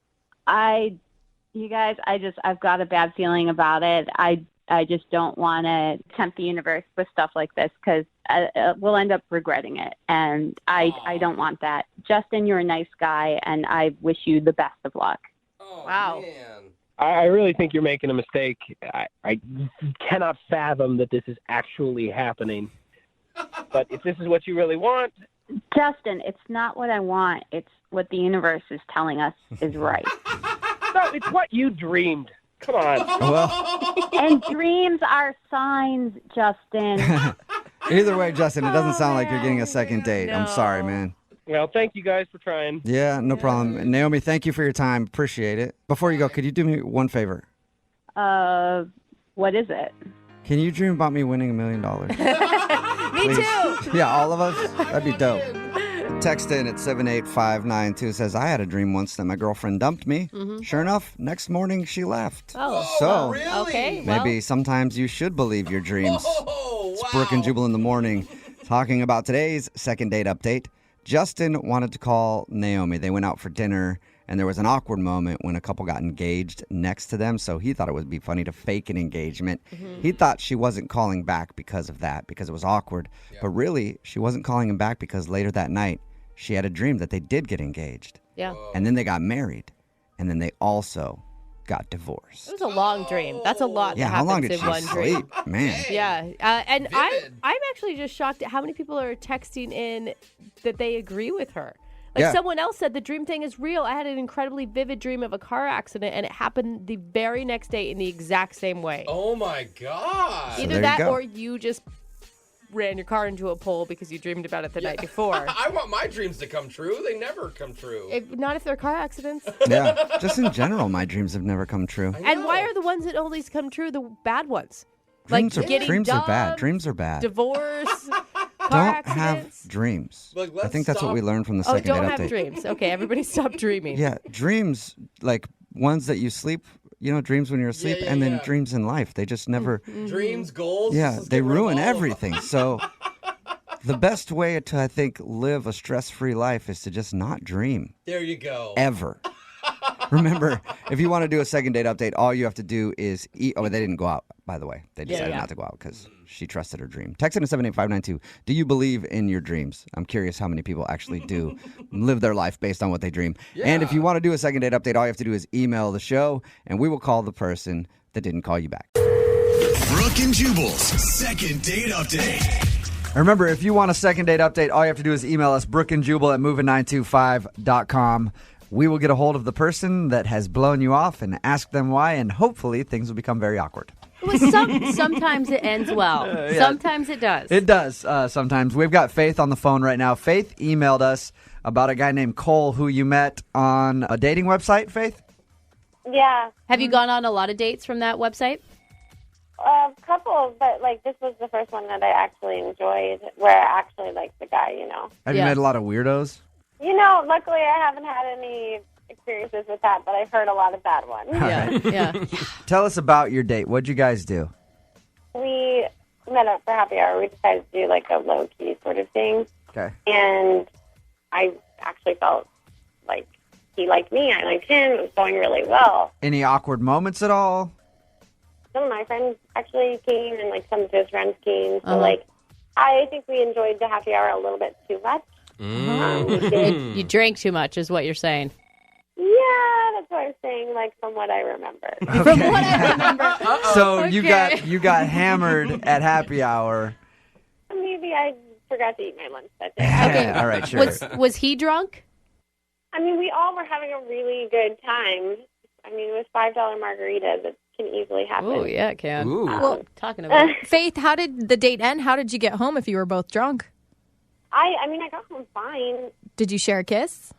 Speaker 9: You guys, I've got a bad feeling about it. I I just don't want to tempt the universe with stuff like this because we'll end up regretting it. And I don't want that. Justin, you're a nice guy, and I wish you the best of luck.
Speaker 4: Oh,
Speaker 3: Wow.
Speaker 4: man.
Speaker 8: I really think you're making a mistake. I cannot fathom that this is actually happening. But if this is what you really want...
Speaker 9: Justin, it's not what I want. It's what the universe is telling us is right.
Speaker 8: No, it's what you dreamed. Come on.
Speaker 2: Well,
Speaker 9: And dreams are signs, Justin.
Speaker 2: either way, Justin, it doesn't sound like you're getting a second date. I'm sorry, man.
Speaker 8: Well, thank you guys for trying.
Speaker 2: Yeah, no problem. And Naomi, thank you for your time. Appreciate it. Before you go, could you do me one favor?
Speaker 9: What is it?
Speaker 2: Can you dream about me winning $1 million?
Speaker 3: Me too.
Speaker 2: Yeah, all of us? That'd be dope. Text in at 78592 says, I had a dream once that my girlfriend dumped me. Sure enough, next morning she left.
Speaker 3: Oh,
Speaker 2: So,
Speaker 4: really?
Speaker 3: okay. Well,
Speaker 2: maybe sometimes you should believe your dreams.
Speaker 4: Oh,
Speaker 2: It's
Speaker 4: wow.
Speaker 2: Brooke and Jubal in the morning talking about today's second date update. Justin wanted to call Naomi. They went out for dinner, and there was an awkward moment when a couple got engaged next to them, so he thought it would be funny to fake an engagement. He thought she wasn't calling back because of that, because it was awkward. But really, she wasn't calling him back because later that night, she had a dream that they did get engaged.
Speaker 3: yeah.
Speaker 2: And then they got married, and then they also got
Speaker 3: It
Speaker 2: divorced.
Speaker 3: was a long dream. That's a lot
Speaker 2: Yeah,
Speaker 3: that
Speaker 2: how long
Speaker 3: happens
Speaker 2: did
Speaker 3: in
Speaker 2: she
Speaker 3: one dream.
Speaker 2: sleep? Man.
Speaker 3: Yeah, and
Speaker 4: Vivid.
Speaker 3: I'm actually just shocked at how many people are texting in that they agree with her. Like
Speaker 2: Yeah.
Speaker 3: someone else said, the dream thing is real. I had an incredibly vivid dream of a car accident, and it happened the very next day in the exact same way.
Speaker 4: Oh, my God.
Speaker 2: there
Speaker 3: Either
Speaker 2: you
Speaker 3: that
Speaker 2: go.
Speaker 3: or you just ran your car into a pole because you dreamed about it the night before.
Speaker 4: I want my dreams to come true. They never come true.
Speaker 3: Not if they're car accidents.
Speaker 2: Yeah, just in general, my dreams have never come true.
Speaker 3: And why are the ones that always come true the bad ones?
Speaker 2: Dreams
Speaker 3: like getting
Speaker 2: dreams are bad.
Speaker 3: dumped,
Speaker 2: Dreams are bad.
Speaker 3: Divorce, car
Speaker 2: Don't
Speaker 3: accidents.
Speaker 2: have dreams.
Speaker 4: Like,
Speaker 2: I
Speaker 4: let's
Speaker 2: think that's what
Speaker 4: stop-
Speaker 2: we learned from the
Speaker 3: Oh,
Speaker 2: second
Speaker 3: don't
Speaker 2: date
Speaker 3: have
Speaker 2: update.
Speaker 3: dreams. Okay, everybody stop dreaming.
Speaker 2: Yeah, dreams, like ones that you sleep, dreams when you're asleep,
Speaker 4: yeah,
Speaker 2: and then
Speaker 4: yeah.
Speaker 2: dreams in life. They just never,
Speaker 4: Dreams, goals.
Speaker 2: yeah,
Speaker 4: let's
Speaker 2: they
Speaker 4: get rid of
Speaker 2: ruin
Speaker 4: all of them.
Speaker 2: everything. So the best way to, I think, live a stress-free life is to just not dream
Speaker 4: There you go.
Speaker 2: ever. Remember, if you want to do a second date update, all you have to do is eat. Oh, they didn't go out, by the way. They decided
Speaker 3: yeah.
Speaker 2: not to go out because she trusted her dream. Text in to 78592. Do you believe in your dreams? I'm curious how many people actually do live their life based on what they dream. And if you want to do a second date update, all you have to do is email the show, and we will call the person that didn't call you back.
Speaker 1: Brooke and Jubal's second date update.
Speaker 2: Remember, if you want a second date update, all you have to do is email us, brookandjubal@moving925.com. We will get a hold of the person that has blown you off and ask them why, and hopefully things will become very awkward.
Speaker 3: Well, sometimes it ends well. Sometimes it does.
Speaker 2: It does sometimes. We've got Faith on the phone right now. Faith emailed us about a guy named Cole who you met on a dating website, Faith?
Speaker 10: Yeah,
Speaker 3: Have you gone on a lot of dates from that website?
Speaker 10: a couple, but like this was the first one that I actually enjoyed, where I actually liked the guy.
Speaker 2: Have you met a lot of weirdos?
Speaker 10: Luckily I haven't had any experiences with that, but I've heard a lot of bad ones.
Speaker 3: Yeah.
Speaker 2: Tell us about your date. What'd you guys do?
Speaker 10: We met up for happy hour. We decided to do like a low key sort of thing,
Speaker 2: Okay.
Speaker 10: and I actually felt like he liked me. I liked him. It was going really well.
Speaker 2: Any awkward moments at all?
Speaker 10: Some of my friends actually came, and like some of his friends came. So like, I think we enjoyed the happy hour a little bit too much. We did.
Speaker 3: You drank too much, is what you're saying.
Speaker 10: Yeah, that's what I'm saying. Like from what I remember.
Speaker 3: From what I remember.
Speaker 2: So
Speaker 3: Okay.
Speaker 2: you got hammered at happy hour.
Speaker 10: Maybe I forgot to eat my lunch that day.
Speaker 3: Okay.
Speaker 2: All right, sure.
Speaker 3: Was he drunk?
Speaker 10: I mean, we all were having a really good time. I mean, it was $5 margaritas. It can easily happen.
Speaker 3: Oh, yeah, it can.
Speaker 2: Ooh.
Speaker 3: Well, talking about
Speaker 11: Faith, how did the date end? How did you get home if you were both drunk?
Speaker 10: I mean, I got home fine.
Speaker 11: Did you share a kiss?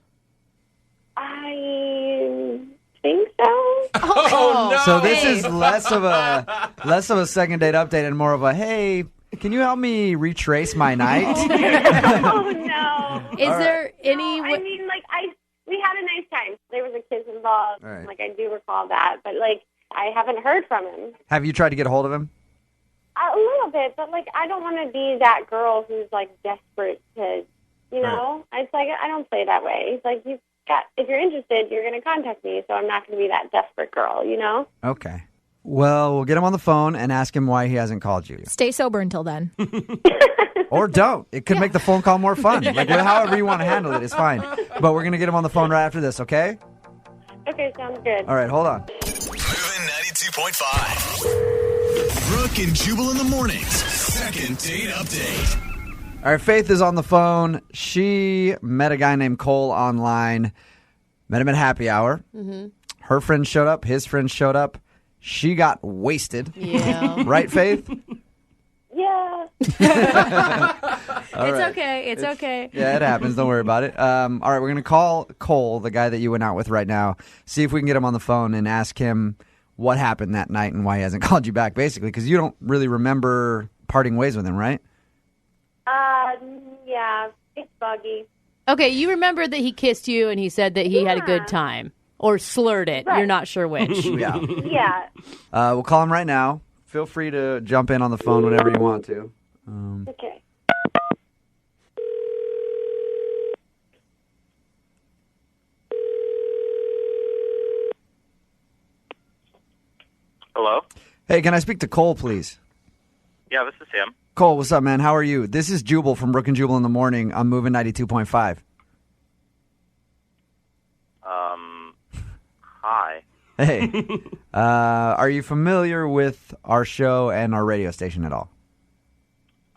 Speaker 10: I think so.
Speaker 4: Oh, no.
Speaker 2: So this is less of a second date update and more of a, hey, can you help me retrace my night?
Speaker 10: Oh, no.
Speaker 3: Is there any...
Speaker 10: I mean, like, we had a nice time. There was a kiss involved.
Speaker 2: All right.
Speaker 10: Like, I do recall that. But, like, I haven't heard from him.
Speaker 2: Have you tried to get a hold of him?
Speaker 10: A little bit, but, like, I don't want to be that girl who's, like, desperate to, you know? It's like, I don't play that way. It's like, if you're interested, you're going to contact me, so I'm not going to be that desperate girl, you know?
Speaker 2: Okay. Well, we'll get him on the phone and ask him why he hasn't called you.
Speaker 11: Stay sober until then.
Speaker 2: Or don't. It could make the phone call more fun. Like, however you want to handle it is fine. But we're going to get him on the phone right after this, okay?
Speaker 10: Okay, sounds good.
Speaker 2: All right, hold on.
Speaker 1: Moving 92.5. Brooke and Jubal in the mornings. Second date update.
Speaker 2: All right, Faith is on the phone. She met a guy named Cole online. Met him at happy hour.
Speaker 3: Mm-hmm.
Speaker 2: Her friends showed up. His friends showed up. She got wasted.
Speaker 3: Yeah.
Speaker 2: Right, Faith?
Speaker 10: Yeah.
Speaker 3: Okay. It's okay.
Speaker 2: Yeah, it happens. Don't worry about it. All right, we're going to call Cole, the guy that you went out with right now, see if we can get him on the phone and ask him what happened that night and why he hasn't called you back, basically, because you don't really remember parting ways with him, right?
Speaker 10: Yeah, it's buggy.
Speaker 3: Okay, you remember that he kissed you and he said that he had a good time. Or slurred it.
Speaker 10: Right.
Speaker 3: You're not sure which.
Speaker 2: Yeah.
Speaker 10: Yeah.
Speaker 2: We'll call him right now. Feel free to jump in on the phone whenever you want to.
Speaker 10: Okay.
Speaker 12: Hello?
Speaker 2: Hey, can I speak to Cole, please?
Speaker 12: Yeah, this is him.
Speaker 2: Cole, what's up, man? How are you? This is Jubal from Brooke and Jubal in the morning. I'm moving 92.5.
Speaker 12: Hi.
Speaker 2: Hey. Are you familiar with our show and our radio station at all?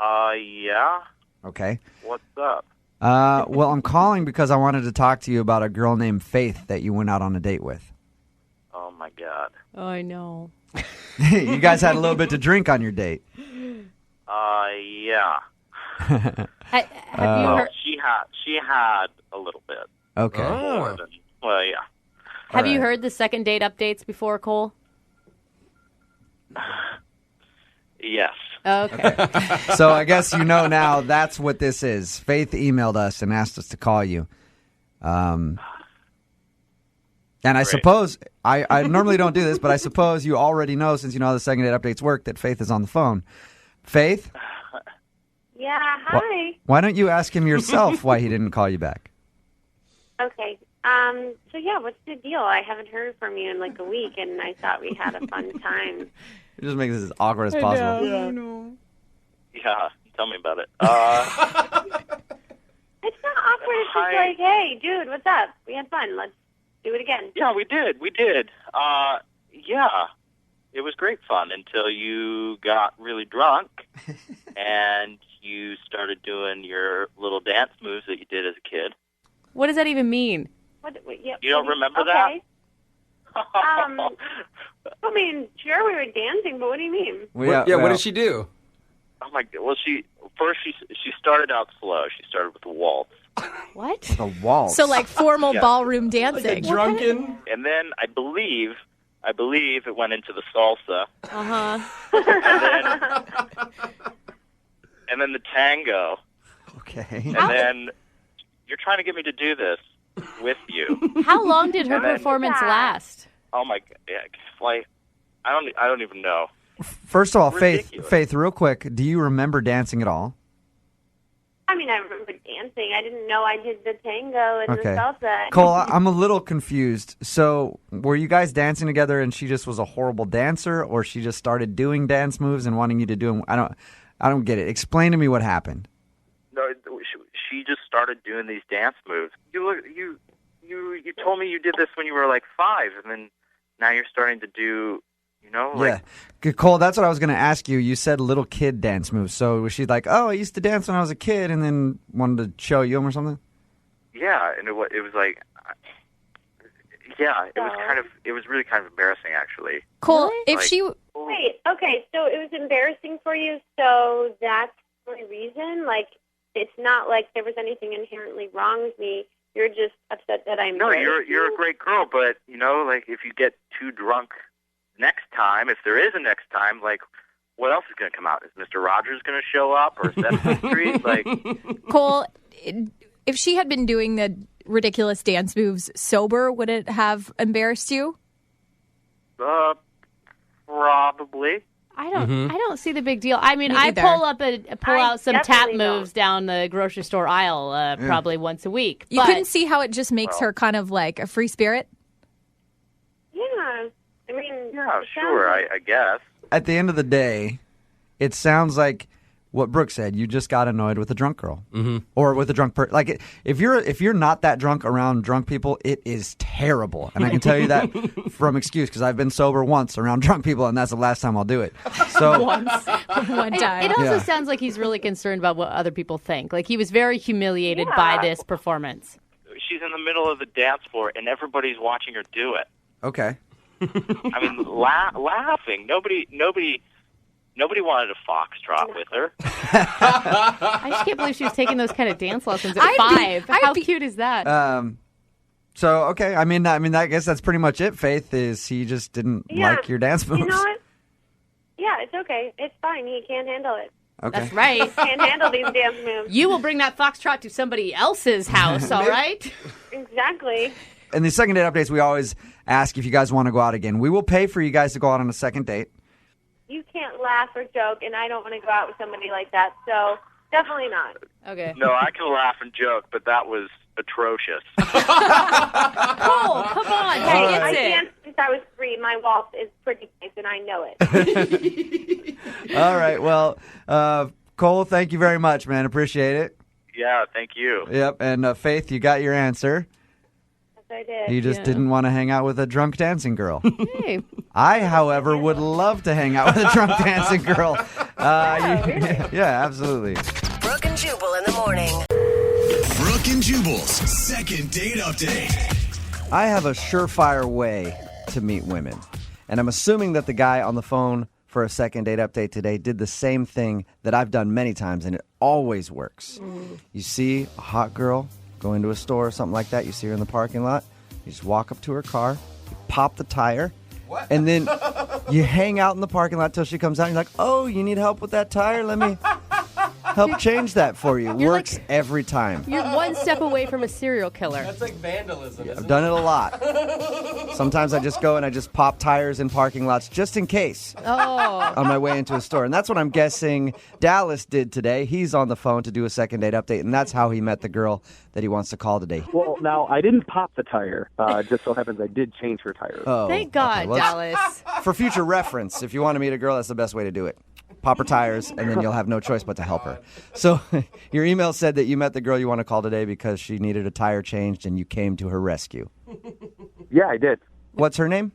Speaker 12: Yeah.
Speaker 2: Okay.
Speaker 12: What's up?
Speaker 2: Well, I'm calling because I wanted to talk to you about a girl named Faith that you went out on a date with.
Speaker 12: Oh, my God.
Speaker 3: Oh, I know.
Speaker 2: You guys had a little bit to drink on your date.
Speaker 12: Yeah.
Speaker 3: Have you
Speaker 12: Well,
Speaker 3: heard?
Speaker 12: she had a little bit.
Speaker 2: Okay.
Speaker 12: More than, well, yeah.
Speaker 3: Have you
Speaker 2: right.
Speaker 3: heard the second date updates before, Cole?
Speaker 12: Yes.
Speaker 3: Okay.
Speaker 2: So I guess you know now that's what this is. Faith emailed us and asked us to call you. And I suppose, I normally don't do this, but I suppose you already know, since you know how the second date updates work, that Faith is on the phone. Faith?
Speaker 10: Yeah, hi.
Speaker 2: Why don't you ask him yourself why he didn't call you back?
Speaker 10: Okay. So yeah, what's the deal? I haven't heard from you in like a week, and I thought we had a fun time.
Speaker 2: Just make this as awkward as possible.
Speaker 12: Yeah, tell me about it.
Speaker 10: It's not awkward. It's just like, hey, dude, what's up? We had fun. Let's do it again.
Speaker 12: Yeah, we did. Yeah. It was great fun until you got really drunk and you started doing your little dance moves that you did as a kid.
Speaker 3: What does that even mean?
Speaker 12: You don't remember
Speaker 10: okay. I mean, sure, we were dancing, but what do you mean?
Speaker 4: What did she do?
Speaker 12: Oh my God! Well, she started out slow. She started with a waltz.
Speaker 3: What?
Speaker 2: With a waltz.
Speaker 11: So like formal
Speaker 12: Yeah.
Speaker 11: ballroom dancing.
Speaker 4: Drunken?
Speaker 12: And then I believe it went into the salsa. And then the tango.
Speaker 2: Okay.
Speaker 12: And then you're trying to get me to do this with you.
Speaker 3: How long did her
Speaker 12: And then-
Speaker 3: performance last?
Speaker 12: Oh my God! Yeah, like I don't even know.
Speaker 2: First of all,
Speaker 12: Ridiculous.
Speaker 2: Faith, real quick, do you remember dancing at all?
Speaker 10: I mean, I remember dancing. I didn't know I did the tango and
Speaker 2: Okay.
Speaker 10: the salsa.
Speaker 2: Cole, I'm a little confused. So, were you guys dancing together and she just was a horrible dancer, or she just started doing dance moves and wanting you to do them? I don't get it. Explain to me what happened.
Speaker 12: No, she just started doing these dance moves. You told me you did this when you were like 5, and then now you're starting to do, like.
Speaker 2: Yeah. Cole, that's what I was going to ask you. You said little kid dance moves. So, was she like, oh, I used to dance when I was a kid, and then wanted to show you them or something?
Speaker 12: Yeah, and it was like, yeah, it was really kind of embarrassing, actually.
Speaker 11: Cole,
Speaker 10: Really?
Speaker 11: if
Speaker 12: Like-
Speaker 11: she
Speaker 10: Wait, okay, so it was embarrassing for you, so that's the only reason? Like, it's not like there was anything inherently wrong with me. You're just upset that I'm
Speaker 12: No, you're a great girl, but like if you get too drunk next time, if there is a next time, like what else is going to come out? Is Mr. Rogers going to show up or Sesame Street? Like,
Speaker 11: Cole, if she had been doing the ridiculous dance moves sober, would it have embarrassed you?
Speaker 12: probably.
Speaker 3: I don't see the big deal. I mean,
Speaker 11: Me
Speaker 3: I
Speaker 11: either.
Speaker 3: pull out some tap
Speaker 10: definitely
Speaker 3: moves down the grocery store aisle probably once a week.
Speaker 11: You
Speaker 3: but
Speaker 11: couldn't see how it just makes her kind of like a free spirit?
Speaker 10: Yeah. I mean,
Speaker 12: Yeah,
Speaker 10: it
Speaker 12: sure,
Speaker 10: sounds like-
Speaker 12: I guess.
Speaker 2: At the end of the day, it sounds like what Brooke said. You just got annoyed with a drunk girl, or with a drunk person. Like if you're not that drunk around drunk people, it is terrible. And I can tell you that from excuse because I've been sober once around drunk people, and that's the last time I'll do it. So
Speaker 11: One time.
Speaker 13: It also
Speaker 2: Yeah.
Speaker 13: sounds like he's really concerned about what other people think. Like he was very humiliated by this performance.
Speaker 12: She's in the middle of the dance floor, and everybody's watching her do it.
Speaker 2: okay,
Speaker 12: I mean, laughing. Nobody wanted a foxtrot with her.
Speaker 13: I just can't believe she was taking those kind of dance lessons at five. How cute is that?
Speaker 2: so okay. I mean, I guess that's pretty much it. Faith is he just didn't like your dance moves.
Speaker 10: You know what? Yeah, it's okay. It's fine. He can't handle it.
Speaker 2: Okay.
Speaker 13: That's right.
Speaker 10: Can't handle these dance moves.
Speaker 13: You will bring that foxtrot to somebody else's house, all right?
Speaker 10: Exactly.
Speaker 2: In the second date updates, we always ask if you guys want to go out again. We will pay for you guys to go out on a second date.
Speaker 10: You can't laugh or joke, and I don't want to go out with somebody like that, so definitely not.
Speaker 13: Okay.
Speaker 12: No, I can laugh and joke, but that was atrocious.
Speaker 13: Cole, come on. Hey,
Speaker 10: I
Speaker 13: it's it.
Speaker 10: danced since I was 3. My waltz is pretty nice, and I know it.
Speaker 2: All right. Well, Cole, thank you very much, man. Appreciate it.
Speaker 12: Yeah, thank you.
Speaker 2: Yep. And Faith, you got your answer.
Speaker 10: Yes, I did.
Speaker 2: You just didn't want to hang out with a drunk dancing girl.
Speaker 13: Hey.
Speaker 2: I, however, would love to hang out with a drunk dancing girl. Yeah, absolutely.
Speaker 7: Brooke and Jubal in the morning.
Speaker 1: Brooke and Jubal's second date update.
Speaker 2: I have a surefire way to meet women. And I'm assuming that the guy on the phone for a second date update today did the same thing that I've done many times, and it always works. You see a hot girl go into a store or something like that. You see her in the parking lot. You just walk up to her car, you pop the tire, and then you hang out in the parking lot till she comes out. And you're like, oh, you need help with that tire? Let me help change that for you. Works every time.
Speaker 13: You're one step away from a serial killer.
Speaker 4: That's like vandalism, isn't
Speaker 2: I've done it a lot. Sometimes I just go and I just pop tires in parking lots just in case on my way into a store. And that's what I'm guessing Dallas did today. He's on the phone to do a second date update, and that's how he met the girl that he wants to call today.
Speaker 8: Well, now, I didn't pop the tire. Just so happens I did change her tire.
Speaker 2: Oh,
Speaker 13: Thank God,
Speaker 2: okay. Well,
Speaker 13: Dallas.
Speaker 2: for future reference, if you want to meet a girl, that's the best way to do it. Pop her tires, and then you'll have no choice but to help her. So your email said that you met the girl you want to call today because she needed a tire changed, and you came to her rescue.
Speaker 8: Yeah, I did.
Speaker 2: What's her name?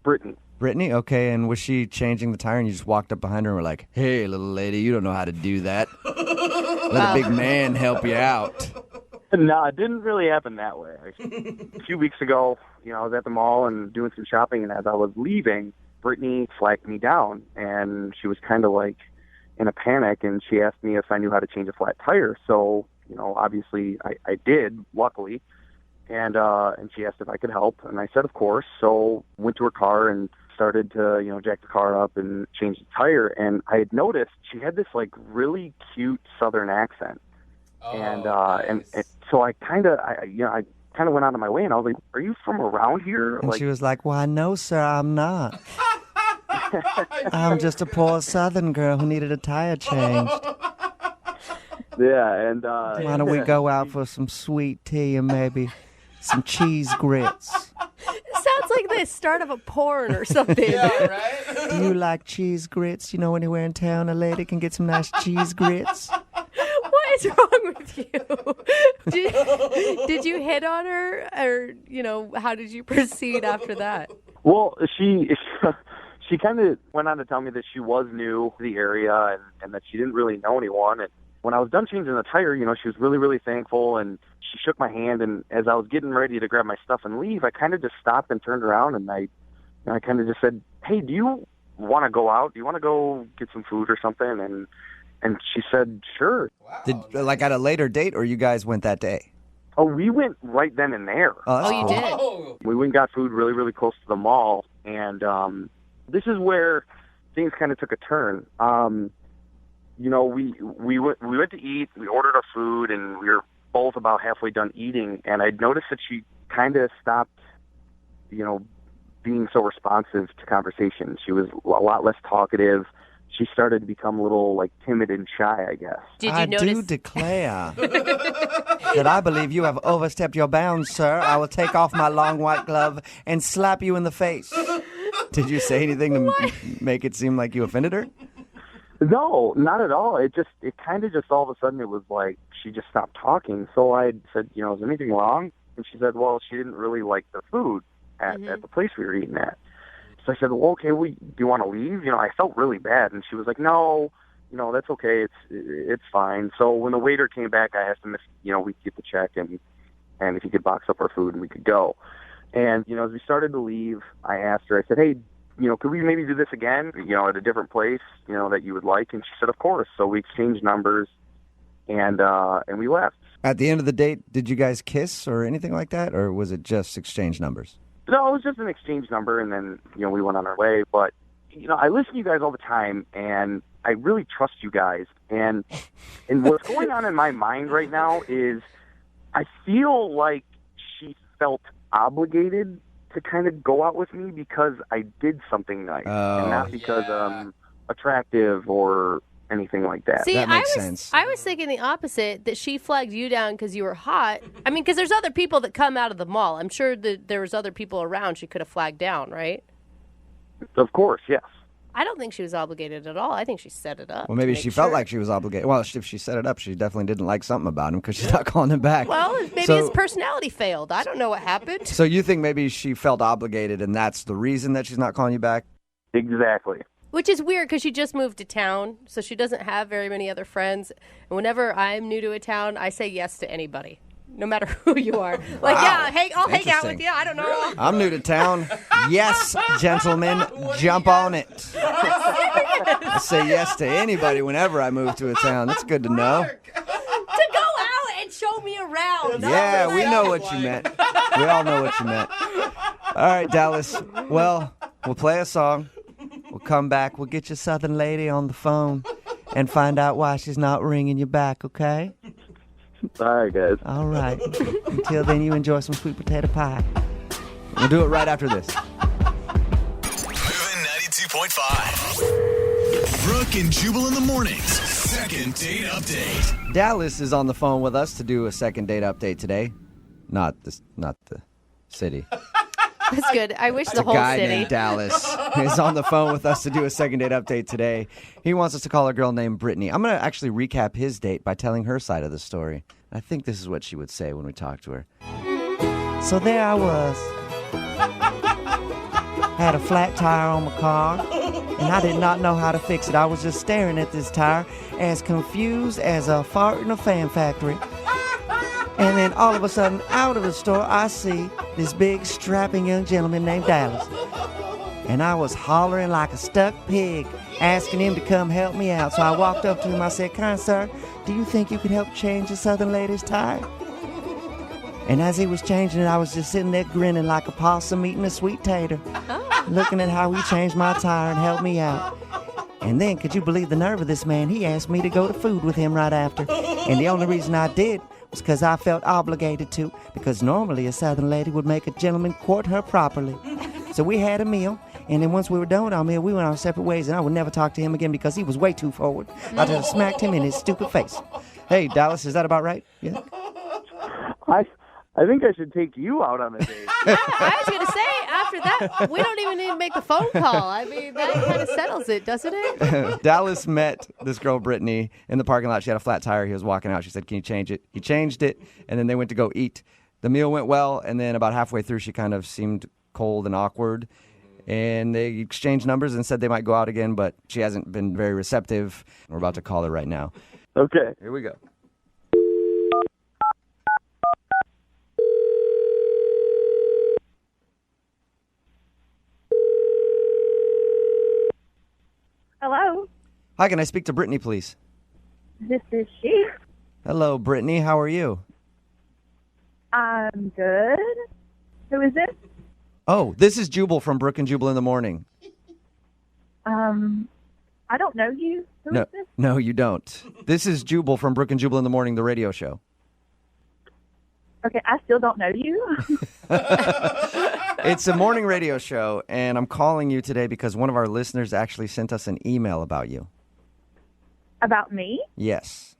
Speaker 8: Brittany.
Speaker 2: Brittany? Okay, and was she changing the tire, and you just walked up behind her and were like, hey, little lady, you don't know how to do that. Let a big man help you out.
Speaker 8: No, it didn't really happen that way. A few weeks ago, I was at the mall and doing some shopping, and as I was leaving, Brittany flagged me down, and she was kind of like in a panic, and she asked me if I knew how to change a flat tire. So, obviously I did, luckily, and she asked if I could help, and I said, of course. So went to her car and started to, jack the car up and change the tire, and I had noticed she had this like really cute Southern accent. And so I kind of went out of my way, and I was like, "Are you from around here?"
Speaker 2: And she was like, "Why, no, sir, I'm not. I'm just a poor Southern girl who needed a tire changed.
Speaker 8: Yeah, and
Speaker 2: why don't we go out for some sweet tea and maybe some cheese grits?
Speaker 3: It sounds like the start of a porn or something.
Speaker 4: Yeah, right?
Speaker 2: Do you like cheese grits? Anywhere in town a lady can get some nice cheese grits."
Speaker 3: What is wrong with you? Did you hit on her, or how did you proceed after that?
Speaker 8: Well, she kind of went on to tell me that she was new to the area and that she didn't really know anyone. And when I was done changing the tire, she was really, really thankful, and she shook my hand. And as I was getting ready to grab my stuff and leave, I kind of just stopped and turned around, and I kind of just said, "Hey, do you want to go out? Do you want to go get some food or something?" And she said, "Sure."
Speaker 2: Did at a later date, or you guys went that day?
Speaker 8: Oh, we went right then and there.
Speaker 2: Oh,
Speaker 13: you
Speaker 2: cool.
Speaker 13: did?
Speaker 8: We went and got food really, really close to the mall, and this is where things kind of took a turn. We went to eat, we ordered our food, and we were both about halfway done eating, and I noticed that she kind of stopped, being so responsive to conversation. She was a lot less talkative. She started to become a little timid and shy, I guess.
Speaker 13: Did you
Speaker 2: I
Speaker 13: notice?
Speaker 2: do declare that I believe you have overstepped your bounds, sir. I will take off my long white glove and slap you in the face. Did you say anything to make it seem like you offended her?
Speaker 14: No, not at all. It kind of just all of a sudden it was like she just stopped talking. So I said, is there anything wrong? And she said, well, she didn't really like the food at the place we were eating at. So I said, well, okay, do you want to leave? I felt really bad. And she was like, no, that's okay. It's fine. So when the waiter came back, I asked him if, we'd get the check and if he could box up our food and we could go. And, as we started to leave, I asked her, I said, hey, could we maybe do this again, at a different place, that you would like? And she said, of course. So we exchanged numbers and we left.
Speaker 2: At the end of the date, did you guys kiss or anything like that? Or was it just exchange numbers?
Speaker 14: No, it was just an exchange number. And then, we went on our way. But, I listen to you guys all the time and I really trust you guys. And what's going on in my mind right now is I feel like she felt obligated to kind of go out with me because I did something nice and not because I'm attractive or anything like that.
Speaker 3: See,
Speaker 2: that makes sense.
Speaker 3: I was thinking the opposite, that she flagged you down because you were hot. I mean, because there's other people that come out of the mall. I'm sure that there was other people around she could have flagged down, right?
Speaker 14: Of course, yes.
Speaker 3: I don't think she was obligated at all. I think she set it up.
Speaker 2: Well, maybe she felt like she was obligated. Well, if she set it up, she definitely didn't like something about him because she's not calling him back.
Speaker 3: Well, maybe his personality failed. I don't know what happened.
Speaker 2: So you think maybe she felt obligated and that's the reason that she's not calling you back?
Speaker 14: Exactly.
Speaker 3: Which is weird because she just moved to town, so she doesn't have very many other friends. And whenever I'm new to a town, I say yes to anybody, no matter who you are. Like,
Speaker 2: Wow.
Speaker 3: yeah, I'll hang out with you. I don't know. Really?
Speaker 2: I'm new to town. Yes, gentlemen, jump on it. I say yes to anybody whenever I move to a town. That's good to know.
Speaker 3: To go out and show me around.
Speaker 2: Yeah, we know what you meant. We all know what you meant. All right, Dallas. Well, we'll play a song. We'll come back. We'll get your Southern lady on the phone and find out why she's not ringing you back, okay?
Speaker 14: All right, guys.
Speaker 2: All right. Until then, you enjoy some sweet potato pie. We'll do it right after this.
Speaker 1: Moving 92.5. Brooke and Jubal in the mornings. Second date update.
Speaker 2: Dallas is on the phone with us to do a second date update today. Not the city.
Speaker 3: That's good. I wish the
Speaker 2: A
Speaker 3: whole
Speaker 2: guy
Speaker 3: city.
Speaker 2: named Dallas is on the phone with us to do a second date update today. He wants us to call a girl named Brittany. I'm going to actually recap his date by telling her side of the story. I think this is what she would say when we talk to her. So there I was. Had a flat tire on my car, and I did not know how to fix it. I was just staring at this tire, as confused as a fart in a fan factory. And then all of a sudden, out of the store, I see this big, strapping young gentleman named Dallas. And I was hollering like a stuck pig, asking him to come help me out. So I walked up to him. I said, "Kind sir, do you think you could help change the Southern lady's tire?" And as he was changing it, I was just sitting there grinning like a possum eating a sweet tater, looking at how he changed my tire and helped me out. And then, could you believe the nerve of this man? He asked me to go to food with him right after. And the only reason I did was because I felt obligated to, because normally a Southern lady would make a gentleman court her properly. So we had a meal, and then once we were done with our meal, we went our separate ways, and I would never talk to him again because he was way too forward. I just smacked him in his stupid face. Hey, Dallas, is that about right? Yeah.
Speaker 14: I think I should take you out on a date.
Speaker 3: I was going to say, after that, we don't even need to make the phone call. I mean, that kind of settles it, doesn't it?
Speaker 2: Dallas met this girl, Brittany, in the parking lot. She had a flat tire. He was walking out. She said, "Can you change it?" He changed it, and then they went to go eat. The meal went well, and then about halfway through, she kind of seemed cold and awkward. And they exchanged numbers and said they might go out again, but she hasn't been very receptive. We're about to call her right now.
Speaker 14: Okay.
Speaker 2: Here we go.
Speaker 15: Hello,
Speaker 2: Hi, can I speak to Brittany, please?
Speaker 15: this is she.
Speaker 2: Hello, Brittany. How are you?
Speaker 15: I'm good. Who is this?
Speaker 2: Oh, this is Jubal from Brooke and Jubal in the morning.
Speaker 15: I don't know you. Who is this?
Speaker 2: No, you don't. This is Jubal from Brooke and Jubal in the morning, the radio show.
Speaker 15: Okay, I still don't know you.
Speaker 2: It's a morning radio show, and I'm calling you today because one of our listeners actually sent us an email about you.
Speaker 15: About me?
Speaker 2: Yes.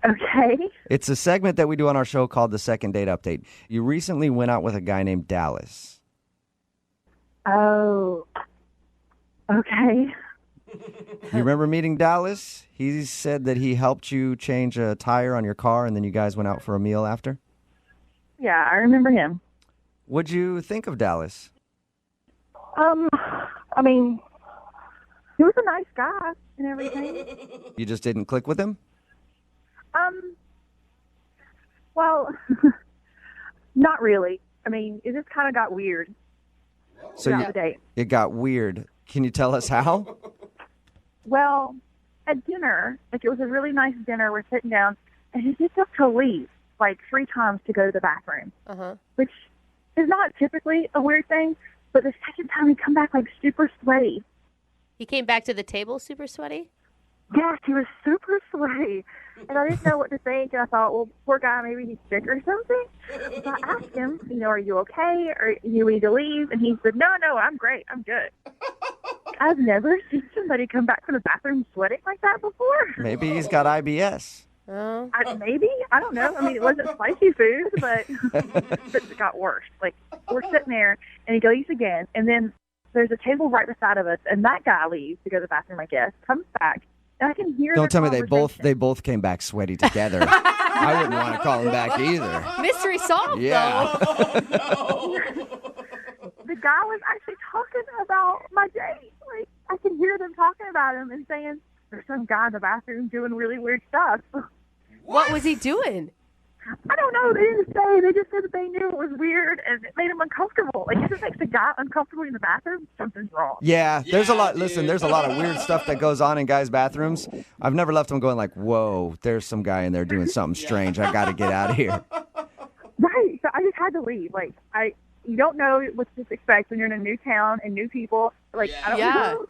Speaker 15: Okay.
Speaker 2: It's a segment that we do on our show called the Second Date Update. You recently went out with a guy named Dallas.
Speaker 15: Oh. Okay.
Speaker 2: You remember meeting Dallas? He said that he helped you change a tire on your car, and then you guys went out for a meal after?
Speaker 15: Yeah, I remember him.
Speaker 2: What'd you think of Dallas?
Speaker 15: I mean, he was a nice guy and everything.
Speaker 2: You just didn't click with him?
Speaker 15: Well, not really. I mean, it just kind of got weird throughout the date.
Speaker 2: It got weird. Can you tell us how?
Speaker 15: Well, at dinner, like it was a really nice dinner, we're sitting down, and he gets up to leave like 3 times to go to the bathroom, which is not typically a weird thing, but the second time he come back like super sweaty.
Speaker 3: He came back to the table super sweaty?
Speaker 15: Yes, he was super sweaty, and I didn't know what to think, and I thought, well, poor guy, maybe he's sick or something. So I asked him, are you okay, or you need to leave? And he said, no, I'm great, I'm good. I've never seen somebody come back from the bathroom sweating like that before.
Speaker 2: Maybe he's got IBS.
Speaker 3: Oh.
Speaker 15: Maybe. I don't know. I mean, it wasn't spicy food, but it got worse. Like, we're sitting there, and he leaves again, and then there's a table right beside of us, and that guy leaves to go to the bathroom, I guess, comes back, and I can hear
Speaker 2: Don't
Speaker 15: their
Speaker 2: tell me they both came back sweaty together. I wouldn't want to call him back either.
Speaker 3: Mystery solved,
Speaker 2: Yeah.
Speaker 3: though.
Speaker 15: The guy was actually talking about my date. Like, I can hear them talking about him and saying, there's some guy in the bathroom doing really weird stuff.
Speaker 3: What was he doing?
Speaker 15: I don't know. They didn't say. They just said that they knew it was weird and it made him uncomfortable. Like, if it makes a guy uncomfortable in the bathroom, something's wrong.
Speaker 2: Yeah, there's a lot. Listen, there's a lot of weird stuff that goes on in guys' bathrooms. I've never left them going like, whoa, there's some guy in there doing something strange. I got to get out of here.
Speaker 15: Right. So I just had to leave. Like, you don't know what to expect when you're in a new town and new people. Like, I don't know.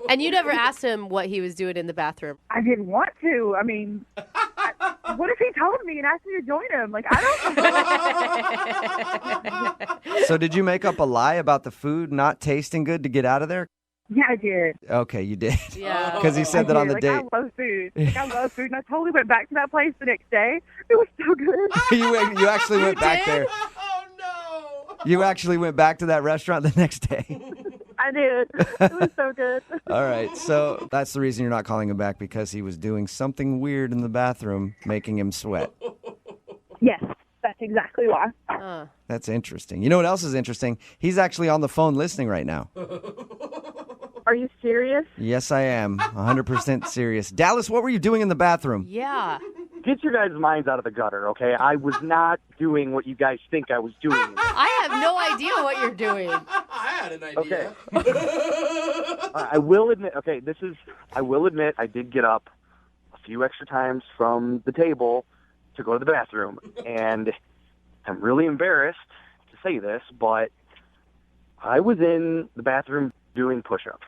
Speaker 3: And you never asked him what he was doing in the bathroom.
Speaker 15: I didn't want to. I mean, what if he told me and asked me to join him? Like, I don't know.
Speaker 2: So did you make up a lie about the food not tasting good to get out of there?
Speaker 15: Yeah, I did.
Speaker 2: Okay, you did.
Speaker 3: Yeah.
Speaker 2: Because he said that on the date.
Speaker 15: I love food. I love food. And I totally went back to that place the next day. It was so good.
Speaker 2: You actually went back there.
Speaker 4: Oh, no.
Speaker 2: You actually went back to that restaurant the next day.
Speaker 15: I did. It was so good.
Speaker 2: All right, so that's the reason you're not calling him back, because he was doing something weird in the bathroom, making him sweat.
Speaker 15: Yes, that's exactly why.
Speaker 2: That's interesting. You know what else is interesting? He's actually on the phone listening right now.
Speaker 15: Are you serious?
Speaker 2: Yes, I am. 100% serious. Dallas, what were you doing in the bathroom?
Speaker 3: Yeah.
Speaker 14: Get your guys' minds out of the gutter, okay? I was not doing what you guys think I was doing.
Speaker 3: I have no idea what you're doing.
Speaker 4: I had an idea.
Speaker 14: Okay. I will admit, I did get up a few extra times from the table to go to the bathroom. And I'm really embarrassed to say this, but I was in the bathroom doing push-ups.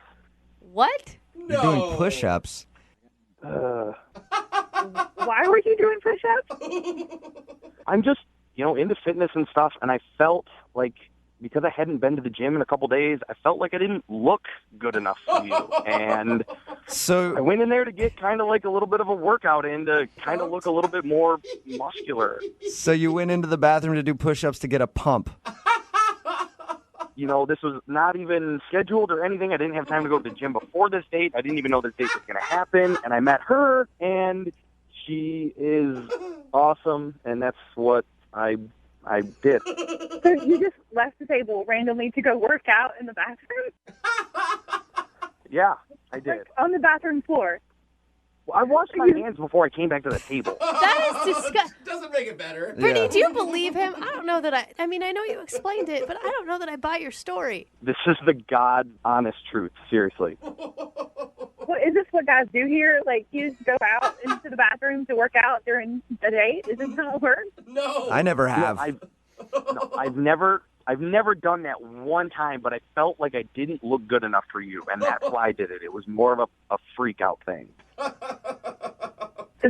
Speaker 3: What?
Speaker 2: You're doing push-ups?
Speaker 15: Why were you doing push-ups?
Speaker 14: I'm just, into fitness and stuff, and I felt like, because I hadn't been to the gym in a couple days, I felt like I didn't look good enough for you. And
Speaker 2: so
Speaker 14: I went in there to get kind of like a little bit of a workout in to kind of look a little bit more muscular.
Speaker 2: So you went into the bathroom to do push-ups to get a pump.
Speaker 14: This was not even scheduled or anything. I didn't have time to go to the gym before this date. I didn't even know this date was going to happen. And I met her, and she is awesome, and that's what I did.
Speaker 15: So you just left the table randomly to go work out in the bathroom?
Speaker 14: Yeah, I did.
Speaker 15: Like on the bathroom floor?
Speaker 14: Well, I washed my hands before I came back to the table.
Speaker 3: That is disgusting.
Speaker 4: Doesn't make it better.
Speaker 3: Brittany, do you believe him? I don't know that I mean, I know you explained it, but I don't know that I buy your story.
Speaker 14: This is the God honest truth, seriously.
Speaker 15: Well, is this what guys do here? Like, you just go out into the bathroom to work out during the date? Is this how it works?
Speaker 4: No.
Speaker 2: I never have.
Speaker 14: I've never done that one time, but I felt like I didn't look good enough for you, and that's why I did it. It was more of a freak out thing.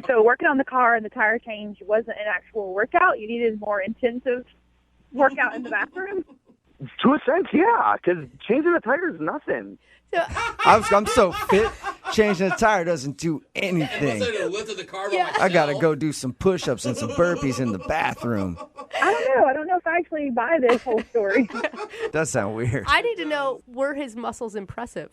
Speaker 15: So working on the car and the tire change wasn't an actual workout? You needed more intensive workout in the bathroom?
Speaker 14: To a sense, yeah, because changing the tire is nothing.
Speaker 2: I'm so fit. Changing the tire doesn't do anything. I gotta go do some push-ups and some burpees in the bathroom.
Speaker 15: I don't know if I actually buy this whole story.
Speaker 2: Does sound weird.
Speaker 3: I need to know, were his muscles impressive?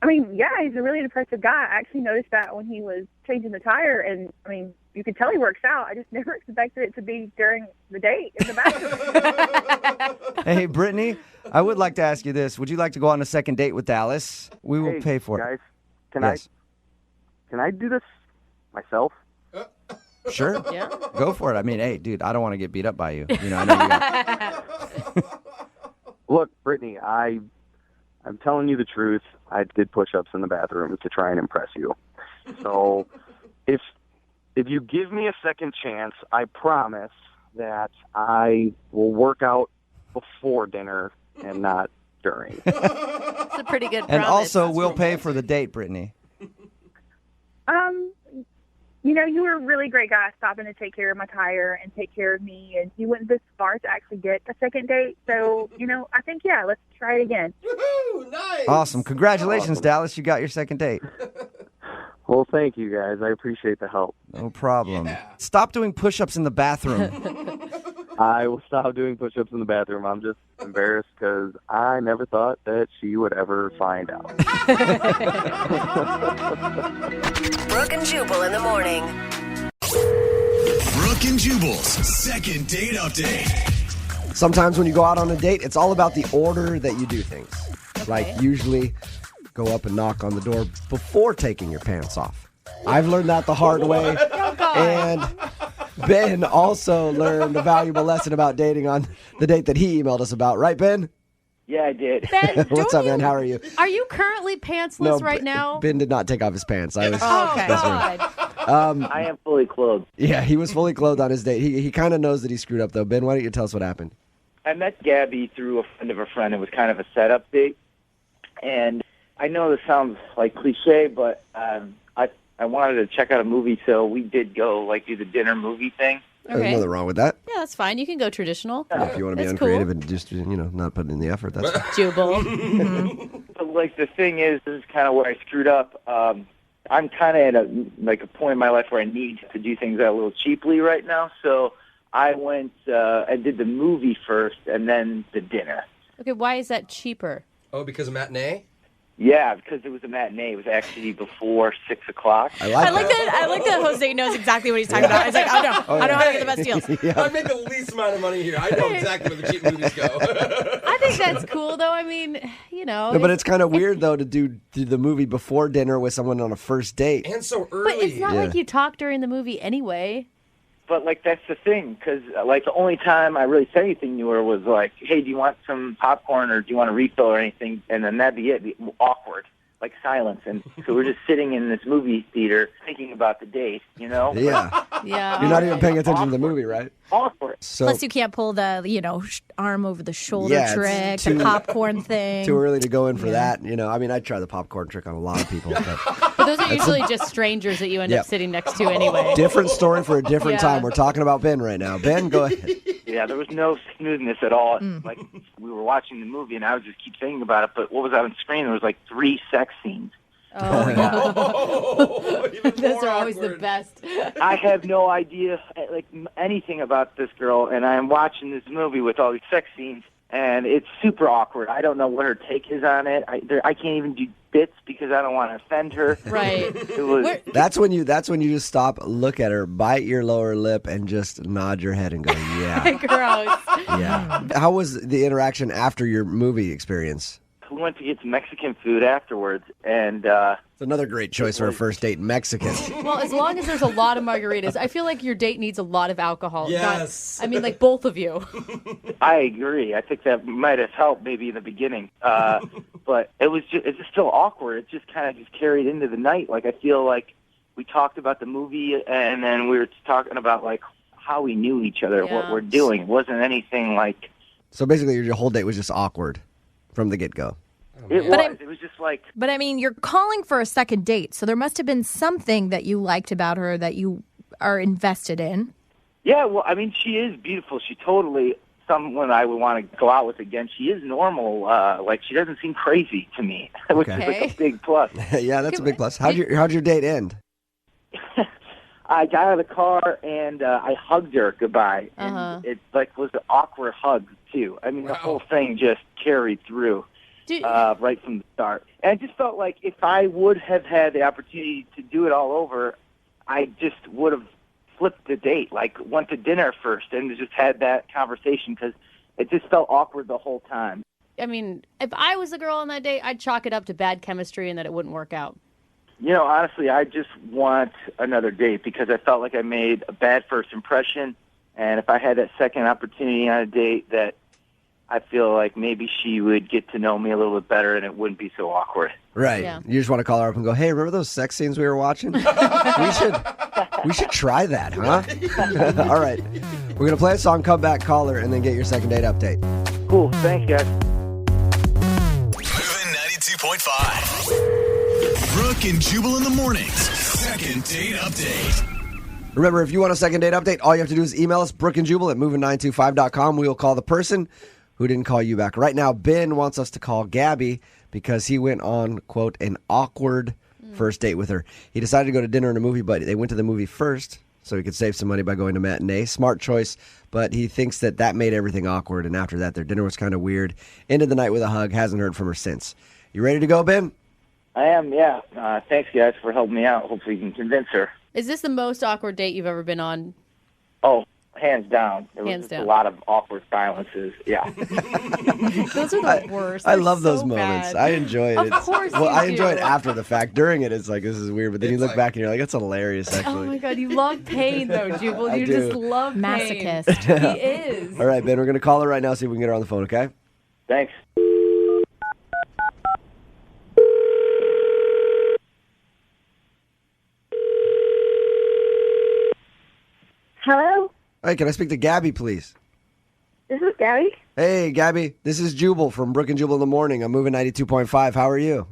Speaker 15: I mean, yeah, he's a really impressive guy. I actually noticed that when he was changing the tire, and I mean, you could tell he works out. I just never expected it to be during the date in the bathroom.
Speaker 2: Hey, Brittany, I would like to ask you this. Would you like to go on a second date with Dallas? We will pay for
Speaker 14: guys,
Speaker 2: it.
Speaker 14: Can I do this myself?
Speaker 2: Sure.
Speaker 3: Yeah.
Speaker 2: Go for it. I mean, hey, dude, I don't want to get beat up by you. You know, I know you got...
Speaker 14: Look, Brittany, I'm telling you the truth. I did push-ups in the bathroom to try and impress you. So if you give me a second chance, I promise that I will work out before dinner and not during.
Speaker 3: It's a pretty good promise.
Speaker 2: And also, we'll pay for the date, Brittany.
Speaker 15: You know, you were a really great guy stopping to take care of my tire and take care of me, and you went this far to actually get a second date. So, you know, I think, yeah, let's try it again.
Speaker 4: Woohoo! Nice!
Speaker 2: Awesome. Congratulations, Dallas. You got your second date.
Speaker 14: Well, thank you, guys. I appreciate the help.
Speaker 2: No problem. Stop doing push-ups in the bathroom.
Speaker 14: I will stop doing push-ups in the bathroom. I'm just embarrassed because I never thought that she would ever find out.
Speaker 7: Brooke and Jubal in the morning.
Speaker 1: Brooke and Jubal's second date update.
Speaker 16: Sometimes when you go out on a date, it's all about the order that you do things.
Speaker 3: Okay.
Speaker 16: Like usually go up and knock on the door before taking your pants off. I've learned that the hard way. And Ben also learned a valuable lesson about dating on the date that he emailed us about. Right, Ben?
Speaker 17: Yeah, I did.
Speaker 3: Ben,
Speaker 16: What's up, man? How are you?
Speaker 3: Are you currently pantsless right now?
Speaker 16: Ben did not take off his pants. I was.
Speaker 3: Oh, okay.
Speaker 17: I am fully clothed.
Speaker 16: Yeah, he was fully clothed on his date. He kind of knows that he screwed up, though. Ben, why don't you tell us what happened?
Speaker 17: I met Gabby through a friend of a friend. It was kind of a setup date. And I know this sounds like cliche, but I wanted to check out a movie, so we did go, do the dinner movie thing.
Speaker 16: There's nothing wrong with that.
Speaker 13: Yeah, that's fine. You can go traditional.
Speaker 16: If you want to be
Speaker 13: That's
Speaker 16: uncreative
Speaker 13: cool.
Speaker 16: and just, not put in the effort, that's fine.
Speaker 13: Jubal.
Speaker 17: But, the thing is, this is kind of where I screwed up. I'm kind of at a point in my life where I need to do things a little cheaply right now. So I went and did the movie first and then the dinner.
Speaker 13: Okay, why is that cheaper?
Speaker 4: Oh, because of matinee?
Speaker 17: Yeah, because it was a matinee. It was actually before 6 o'clock.
Speaker 16: I like
Speaker 11: that Jose knows exactly what he's talking about. It's like, I know how to get the best deals.
Speaker 4: I make the least amount of money here. I know exactly where the cheap movies go.
Speaker 3: I think that's cool, though. I mean,
Speaker 16: No, but it's kind of weird, though, to do the movie before dinner with someone on a first date.
Speaker 4: And so early.
Speaker 3: But it's not like you talk during the movie anyway.
Speaker 17: But, that's the thing, because, the only time I really said anything to her was hey, do you want some popcorn or do you want a refill or anything? And then that'd be it. It'd be awkward, silence. And so we're just sitting in this movie theater thinking about the date,
Speaker 16: Yeah.
Speaker 3: Yeah.
Speaker 16: You're not even paying attention to the movie, right?
Speaker 17: Awkward.
Speaker 16: So,
Speaker 11: Plus, you can't pull the, arm over the shoulder trick,
Speaker 16: too-
Speaker 11: the popcorn thing.
Speaker 16: Too early to go in for that. I'd try the popcorn trick on a lot of people.
Speaker 13: But those are usually just strangers that you end up sitting next to anyway.
Speaker 16: Different story for a different
Speaker 13: Yeah.
Speaker 16: time. We're talking about Ben right now. Ben, go ahead.
Speaker 17: Yeah, there was no smoothness at all. We were watching the movie, and I would just keep thinking about it. But what was on screen? There was 3 sex scenes.
Speaker 13: Those are always the best.
Speaker 17: I have no idea anything about this girl, and I am watching this movie with all these sex scenes, and it's super awkward. I don't know what her take is on it. I can't even do bits because I don't want to offend her.
Speaker 13: Right.
Speaker 17: It was.
Speaker 16: That's when you just stop, look at her, bite your lower lip, and just nod your head and go, yeah.
Speaker 13: Gross.
Speaker 16: Yeah. How was the interaction after your movie experience?
Speaker 17: We went to get some Mexican food afterwards, and
Speaker 16: It's another great choice for a first date, Mexican.
Speaker 3: Well, as long as there's a lot of margaritas, I feel like your date needs a lot of alcohol.
Speaker 4: Yes.
Speaker 3: Both of you.
Speaker 17: I agree. I think that might have helped maybe in the beginning, but it's just still awkward. It just kind of carried into the night. I feel like we talked about the movie, and then we were talking about how we knew each other, what we're doing. It wasn't anything like.
Speaker 16: So basically, your whole date was just awkward from the get-go.
Speaker 17: It was just
Speaker 11: But you're calling for a second date, so there must have been something that you liked about her that you are invested in.
Speaker 17: Yeah, well, she is beautiful. She totally someone I would want to go out with again. She is normal. Like, she doesn't seem crazy to me, which is like a big plus.
Speaker 16: Yeah, that's a big plus. How'd your date end?
Speaker 17: I got out of the car and I hugged her goodbye. And it like was an awkward hug too. I mean, the whole thing just carried through right from the start. And I just felt like if I would have had the opportunity to do it all over, I just would have flipped the date, like went to dinner first and just had that conversation because it just felt awkward the whole time.
Speaker 13: I mean, if I was the girl on that date, I'd chalk it up to bad chemistry and that it wouldn't work out.
Speaker 17: You know, honestly, I just want another date because I felt like I made a bad first impression. And if I had that second opportunity on a date, that I feel like maybe she would get to know me a little bit better and it wouldn't be so awkward.
Speaker 16: Right. Yeah. You just want to call her up and go, hey, remember those sex scenes we were watching? we should try that, huh? All right. We're going to play a song, come back, call her, and then get your second date update.
Speaker 17: Cool. Thanks, guys.
Speaker 1: Moving 92.5. Brooke and Jubal in the mornings. Second date update.
Speaker 16: Remember, if you want a second date update, all you have to do is email us, brookeandjubal at moving925.com. We will call the person who didn't call you back. Right now, Ben wants us to call Gabby because he went on, quote, an awkward first date with her. He decided to go to dinner and a movie, but they went to the movie first so he could save some money by going to matinee. Smart choice, but he thinks that made everything awkward, and after that, their dinner was kind of weird. Ended the night with a hug. Hasn't heard from her since. You ready to go, Ben?
Speaker 17: I am, yeah. Thanks, guys, for helping me out. Hopefully you can convince her.
Speaker 13: Is this the most awkward date you've ever been on?
Speaker 17: Oh, hands down. There
Speaker 13: Hands
Speaker 17: was
Speaker 13: down.
Speaker 17: a lot of awkward silences. Yeah.
Speaker 13: Those are the worst.
Speaker 16: I
Speaker 13: They're
Speaker 16: love those
Speaker 13: so
Speaker 16: moments.
Speaker 13: bad.
Speaker 16: I enjoy it.
Speaker 13: Of course
Speaker 16: Well,
Speaker 13: you
Speaker 16: I enjoy
Speaker 13: do.
Speaker 16: it after the fact. During it, it's like, this is weird. But then you look back and you're like, that's hilarious,
Speaker 13: Oh
Speaker 16: actually.
Speaker 13: my God, you love pain though, Jubal.
Speaker 16: I
Speaker 13: You
Speaker 16: do.
Speaker 13: just love pain.
Speaker 11: Masochist.
Speaker 13: He is.
Speaker 16: All right, Ben, we're going to call her right now, see if we can get her on the phone, okay?
Speaker 17: Thanks.
Speaker 15: Hello,
Speaker 16: Hey, can I speak to Gabby, please?
Speaker 15: this is Gabby.
Speaker 16: Hey, Gabby, this is Jubal from Brooke and Jubal in the morning. I'm moving 92.5. How are you?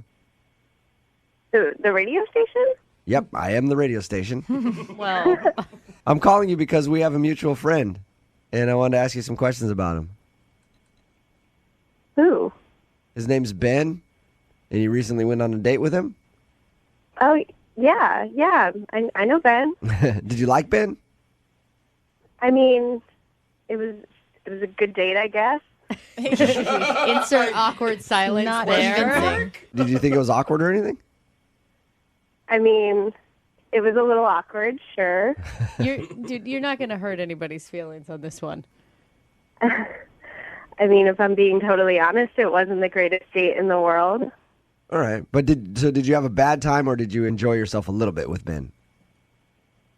Speaker 15: The radio station?
Speaker 16: Yep, I am the radio station.
Speaker 13: Well,
Speaker 16: I'm calling you because we have a mutual friend, and I wanted to ask you some questions about him.
Speaker 15: Who?
Speaker 16: His name's Ben, and you recently went on a date with him?
Speaker 15: Oh, yeah. I know Ben.
Speaker 16: Did you like Ben?
Speaker 15: I mean, it was a good date, I guess.
Speaker 13: insert awkward silence
Speaker 11: Not
Speaker 13: there.
Speaker 16: Did you think it was awkward or anything?
Speaker 15: I mean, it was a little awkward, sure.
Speaker 13: Dude, you're not going to hurt anybody's feelings on this one.
Speaker 15: I mean, if I'm being totally honest, it wasn't the greatest date in the world.
Speaker 16: All right, but did you have a bad time, or did you enjoy yourself a little bit with Ben?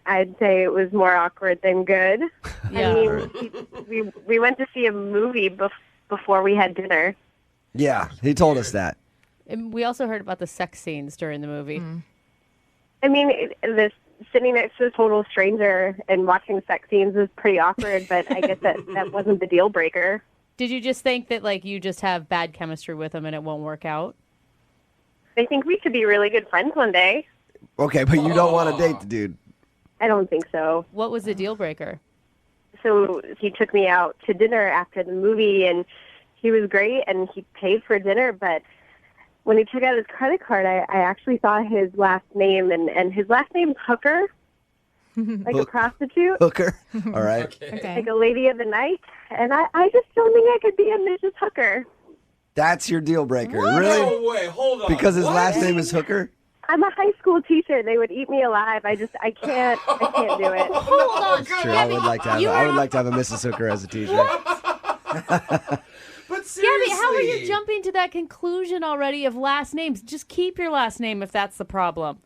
Speaker 15: I'd say it was more awkward than good.
Speaker 13: Yeah.
Speaker 15: I mean, we went to see a movie before we had dinner.
Speaker 16: Yeah, he told us that.
Speaker 13: And we also heard about the sex scenes during the movie.
Speaker 15: I mean, this sitting next to a total stranger and watching sex scenes is pretty awkward, but I guess that wasn't the deal breaker.
Speaker 13: Did you just think that like you just have bad chemistry with him and it won't work out?
Speaker 15: I think we could be really good friends one day.
Speaker 16: Okay, but you don't want to date the dude.
Speaker 15: I don't think so.
Speaker 13: What was the deal breaker?
Speaker 15: So he took me out to dinner after the movie, and he was great, and he paid for dinner, but when he took out his credit card, I actually saw his last name, and his last name's Hooker, like a prostitute.
Speaker 16: Hooker? All right.
Speaker 11: Okay.
Speaker 15: Like a lady of the night, and I just don't think I could be a Mrs. Hooker.
Speaker 16: That's your deal breaker.
Speaker 4: No
Speaker 16: Really?
Speaker 4: way, hold on.
Speaker 16: Because his
Speaker 4: What?
Speaker 16: last name is Hooker?
Speaker 15: I'm a high school teacher. They would eat me alive. I can't do it.
Speaker 13: Hold on.
Speaker 16: Sure, I would like to have a Mrs. Hooker as a teacher.
Speaker 4: But seriously.
Speaker 13: Gabby, how are you jumping to that conclusion already of last names? Just keep your last name if that's the problem.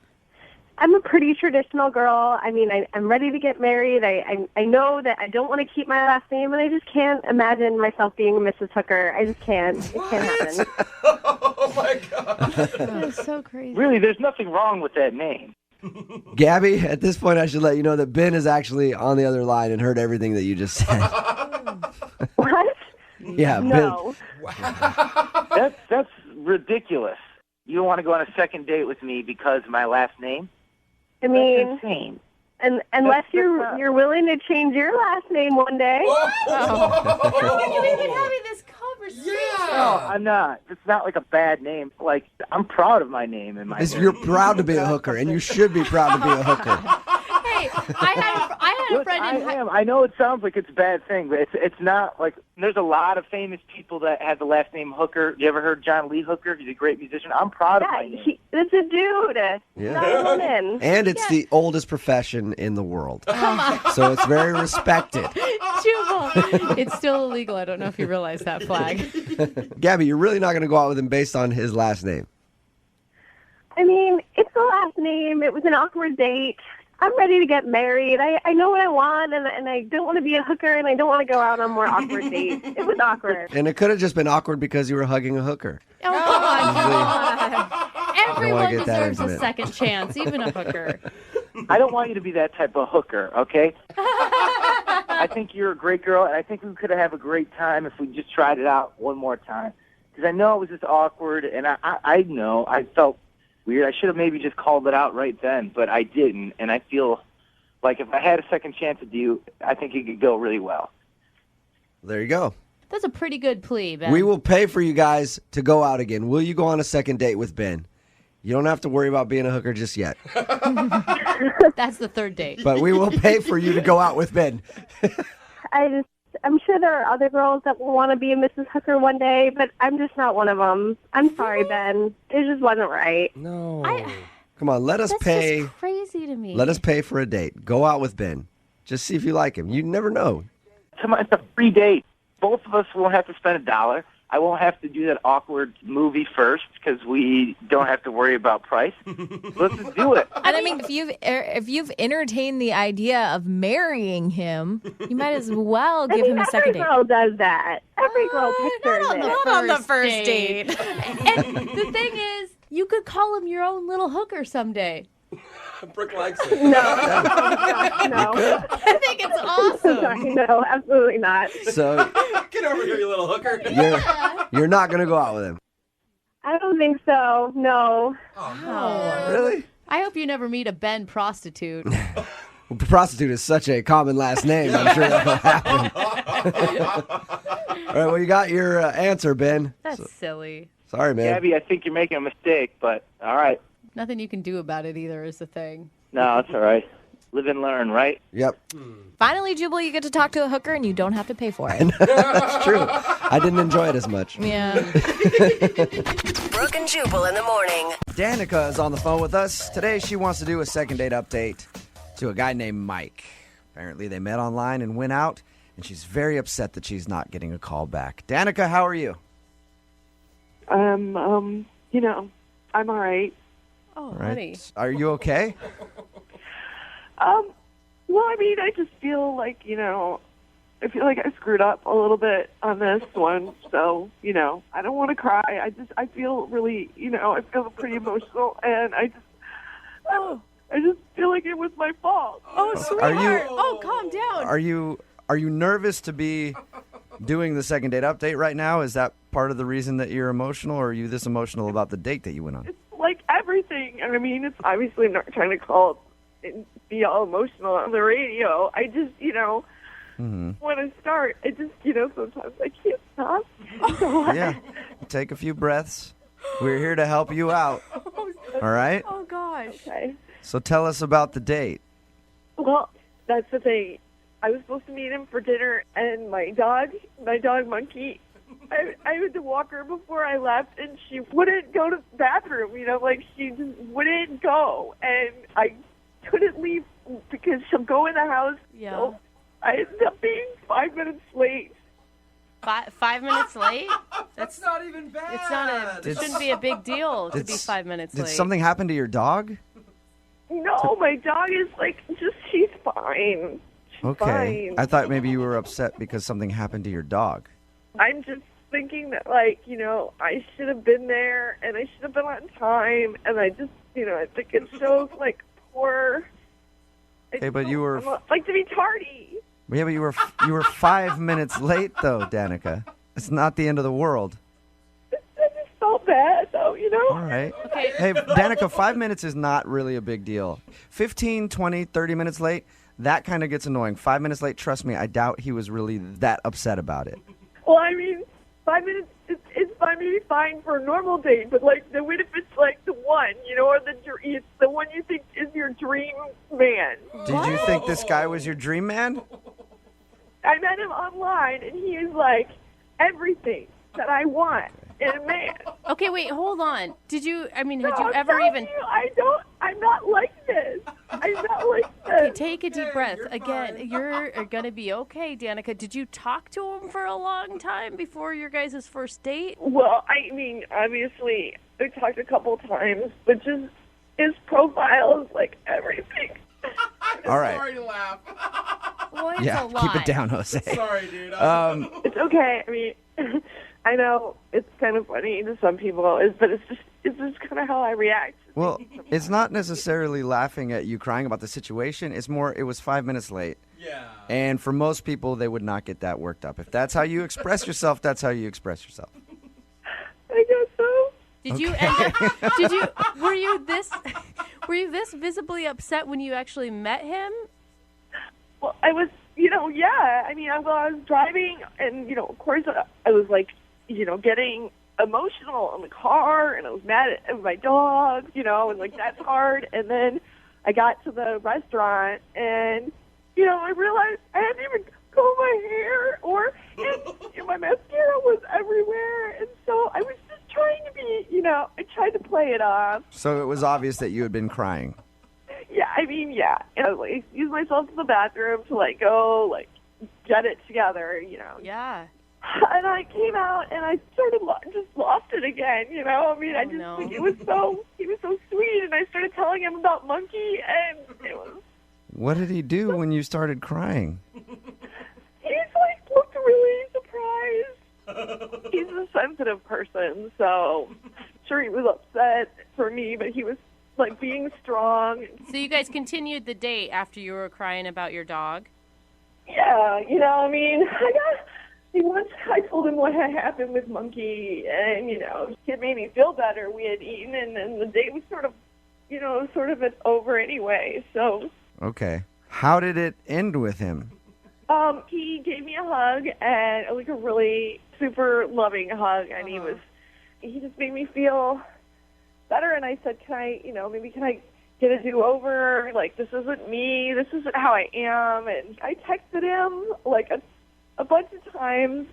Speaker 15: I'm a pretty traditional girl. I mean, I'm ready to get married. I know that I don't want to keep my last name, and I just can't imagine myself being a Mrs. Hooker. I just can't. It can't happen.
Speaker 4: Oh, my God.
Speaker 13: That is so crazy.
Speaker 17: Really, there's nothing wrong with that name.
Speaker 16: Gabby, at this point, I should let you know that Ben is actually on the other line and heard everything that you just said.
Speaker 15: What?
Speaker 16: Yeah,
Speaker 15: No.
Speaker 17: That's ridiculous. You don't want to go on a second date with me because of my last name?
Speaker 15: I mean,
Speaker 17: That's insane.
Speaker 10: Unless you're willing to change your last name one day.
Speaker 13: How are you even having this conversation?
Speaker 17: No, I'm not. It's not like a bad name. Like, I'm proud of my name and my
Speaker 16: You're proud to be a hooker, and you should be proud to be a hooker.
Speaker 13: Hey, I had a friend in
Speaker 17: I am. I know it sounds like it's a bad thing, but it's not. Like, there's a lot of famous people that have the last name Hooker. You ever heard John Lee Hooker? He's a great musician. I'm proud of my name.
Speaker 10: It's a dude.
Speaker 16: Yeah.
Speaker 10: Not a woman.
Speaker 16: And it's the oldest profession in the world.
Speaker 13: Come on.
Speaker 16: So it's very respected.
Speaker 13: Jubal. It's still illegal. I don't know if you realize that flag.
Speaker 16: Gabby, you're really not going to go out with him based on his last name.
Speaker 10: I mean, it's the last name. It was an awkward date. I'm ready to get married. I know what I want, and I don't want to be a hooker, and I don't want to go out on more awkward dates. It was awkward.
Speaker 16: And it could have just been awkward because you were hugging a hooker.
Speaker 13: Oh, come on. Everyone
Speaker 16: get that
Speaker 13: deserves a
Speaker 16: intimate.
Speaker 13: second chance, even a hooker.
Speaker 17: I don't want you to be that type of hooker, okay? I think you're a great girl, and I think we could have a great time if we just tried it out one more time. Because I know it was just awkward, and I know I felt weird. I should have maybe just called it out right then, but I didn't. And I feel like if I had a second chance with you, I think it could go really well.
Speaker 16: There you go.
Speaker 13: That's a pretty good plea, Ben.
Speaker 16: We will pay for you guys to go out again. Will you go on a second date with Ben? You don't have to worry about being a hooker just yet.
Speaker 13: That's the third date.
Speaker 16: But we will pay for you to go out with Ben.
Speaker 10: I'm sure there are other girls that will want to be a Mrs. Hooker one day, but I'm just not one of them. I'm sorry, Ben. It just wasn't right.
Speaker 4: No.
Speaker 16: Come on, let us
Speaker 13: That's
Speaker 16: pay.
Speaker 13: just crazy to me.
Speaker 16: Let us pay for a date. Go out with Ben. Just see if you like him. You never know.
Speaker 17: It's a free date. Both of us won't have to spend $1. I won't have to do that awkward movie first because we don't have to worry about price. Let's just do it.
Speaker 11: And I mean, if you've entertained the idea of marrying him, you might as well give him a second date.
Speaker 10: Every girl does that. Every girl pictures it.
Speaker 11: Not on the first date.
Speaker 13: And the thing is, you could call him your own little hooker someday.
Speaker 4: Brooke likes it.
Speaker 10: No.
Speaker 13: I think it's awesome.
Speaker 10: Sorry, no, absolutely not.
Speaker 16: So
Speaker 4: Get over here, you little hooker.
Speaker 16: you're not going to go out with him.
Speaker 10: I don't think so. No.
Speaker 16: Really?
Speaker 13: I hope you never meet a Ben prostitute.
Speaker 16: Well, prostitute is such a common last name. I'm sure that'll happen. All right, well, you got your answer, Ben.
Speaker 13: That's silly.
Speaker 16: Sorry, man.
Speaker 17: Gabby, I think you're making a mistake, but all right.
Speaker 13: Nothing you can do about it either is the thing.
Speaker 17: No, it's all right. Live and learn, right?
Speaker 16: Yep.
Speaker 11: Finally, Jubal, you get to talk to a hooker and you don't have to pay for it.
Speaker 16: It's true. I didn't enjoy it as much.
Speaker 11: Yeah.
Speaker 7: Brooke and Jubal in the morning.
Speaker 2: Danica is on the phone with us. Today she wants to do a second date update to a guy named Mike. Apparently they met online and went out, and she's very upset that she's not getting a call back. Danica, how are you?
Speaker 18: I'm all right.
Speaker 13: Oh,
Speaker 2: Right.
Speaker 13: honey.
Speaker 2: Are you okay?
Speaker 18: Well, I mean, I just feel like, I feel like I screwed up a little bit on this one. So, I don't want to cry. I feel really, I feel pretty emotional, and I just feel like it was my fault.
Speaker 13: Oh, sweetheart.
Speaker 2: Are you-
Speaker 13: Oh, calm down.
Speaker 2: Are you nervous to be doing the second date update right now? Is that part of the reason that you're emotional, or are you this emotional about the date that you went on?
Speaker 18: Like everything. I mean, it's obviously not trying to call and be all emotional on the radio. I just, want to start. I just, sometimes I can't stop. So
Speaker 2: Yeah. Take a few breaths. We're here to help you out. All right?
Speaker 13: Oh, gosh.
Speaker 18: Okay.
Speaker 2: So tell us about the date.
Speaker 18: Well, that's the thing. I was supposed to meet him for dinner, and my dog Monkey, I had to walk her before I left, and she wouldn't go to the bathroom, she just wouldn't go. And I couldn't leave because she'll go in the house.
Speaker 13: Yeah.
Speaker 18: So I ended up being 5 minutes late.
Speaker 13: 5 minutes late?
Speaker 4: That's not even bad.
Speaker 13: It's not it shouldn't be a big deal to be 5 minutes
Speaker 2: Did
Speaker 13: late.
Speaker 2: something happen to your dog?
Speaker 18: No, my dog is she's fine. She's
Speaker 2: Okay.
Speaker 18: fine.
Speaker 2: I thought maybe you were upset because something happened to your dog.
Speaker 18: I'm just thinking that, I should have been there, and I should have been on time, and I just, I think it shows, poor.
Speaker 2: Okay, but you were...
Speaker 18: I like to be tardy.
Speaker 2: Yeah, but you were 5 minutes late, though, Danica. It's not the end of the world.
Speaker 18: I just felt bad, though, you know?
Speaker 2: All right. Okay. Hey, Danica, 5 minutes is not really a big deal. 15, 20, 30 minutes late, that kind of gets annoying. 5 minutes late, trust me, I doubt he was really that upset about it.
Speaker 18: Well, I mean, 5 minutes is fine, maybe fine for a normal date, but like, what if it's like the one, you know, or it's the one you think is your dream man?
Speaker 2: Did you think this guy was your dream man?
Speaker 18: I met him online, and he is like everything that I want in a man.
Speaker 3: Okay, wait, hold on. Had you
Speaker 18: I'm
Speaker 3: ever
Speaker 18: telling
Speaker 3: even...
Speaker 18: you, I'm not like this. I'm not like this.
Speaker 3: Okay, take a deep breath. Again, you're going to be okay, Danica. Did you talk to him for a long time before your guys' first date?
Speaker 18: Well, I mean, obviously, we talked a couple times, but just his profile is like everything.
Speaker 2: All right.
Speaker 4: Sorry to laugh.
Speaker 3: Well, it's
Speaker 2: Yeah,
Speaker 3: a lot.
Speaker 2: keep it down, Jose.
Speaker 4: Sorry, dude.
Speaker 18: It's okay. I mean, I know it's kind of funny to some people, but it's just kind of how I react.
Speaker 2: Well, it's not necessarily laughing at you crying about the situation. It's more, it was 5 minutes late.
Speaker 4: Yeah.
Speaker 2: And for most people, they would not get that worked up. If that's how you express yourself, that's how you express yourself.
Speaker 18: I guess so.
Speaker 3: Did you were you this visibly upset when you actually met him?
Speaker 18: Well, I was, yeah. I mean, I was driving, and, of course, I was, like, getting emotional in the car, and I was mad at my dog, and, like, that's hard. And then I got to the restaurant, and, I realized I hadn't even combed my hair, and my mascara was everywhere. And so I was just trying to be, I tried to play it off.
Speaker 2: So it was obvious that you had been crying.
Speaker 18: Yeah, I mean, yeah. And I like, used myself to the bathroom to, go, get it together,
Speaker 3: Yeah.
Speaker 18: And I came out, and I sort of just lost it again, I mean, he was so sweet, and I started telling him about Monkey, and it was...
Speaker 2: What did he do when you started crying?
Speaker 18: He's, looked really surprised. He's a sensitive person, so I'm sure he was upset for me, but he was, being strong.
Speaker 3: So you guys continued the date after you were crying about your dog?
Speaker 18: Yeah, I mean, once I told him what had happened with Monkey, and, it made me feel better. We had eaten, and then the date was sort of over anyway, so...
Speaker 2: Okay. How did it end with him?
Speaker 18: He gave me a hug, and a really super loving hug, and he just made me feel better, and I said, can I get a do-over? This isn't me, this isn't how I am, and I texted him, a bunch of times,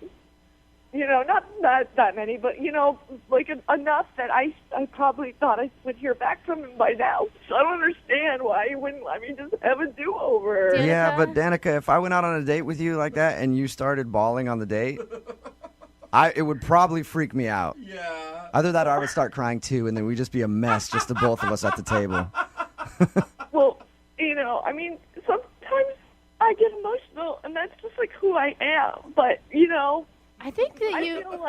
Speaker 18: not that many, but, enough that I probably thought I would hear back from him by now. So I don't understand why he wouldn't let me just have a do-over.
Speaker 2: Yeah, but Danica, if I went out on a date with you like that and you started bawling on the date, it would probably freak me out.
Speaker 4: Yeah.
Speaker 2: Either that or I would start crying too, and then we'd just be a mess, just the both of us at the table.
Speaker 18: Well, I mean, sometimes I get emotional, and that's just, who I am. But,
Speaker 3: I think that
Speaker 18: I feel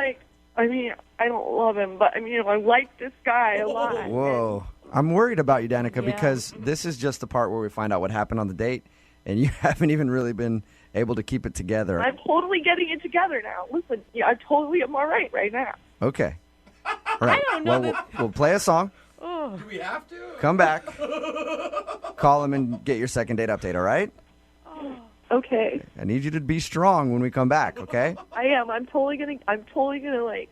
Speaker 18: I don't love him, but, I like this guy a lot.
Speaker 2: Whoa. I'm worried about you, Danica, because this is just the part where we find out what happened on the date, and you haven't even really been able to keep it together.
Speaker 18: I'm totally getting it together now. Listen, I totally am all right now.
Speaker 2: Okay. All right.
Speaker 3: I don't know
Speaker 2: well, we'll play a song.
Speaker 3: Oh.
Speaker 4: Do we have to?
Speaker 2: Come back. Call him and get your second date update, all right?
Speaker 18: Okay.
Speaker 2: I need you to be strong when we come back, okay?
Speaker 18: I am. I'm totally gonna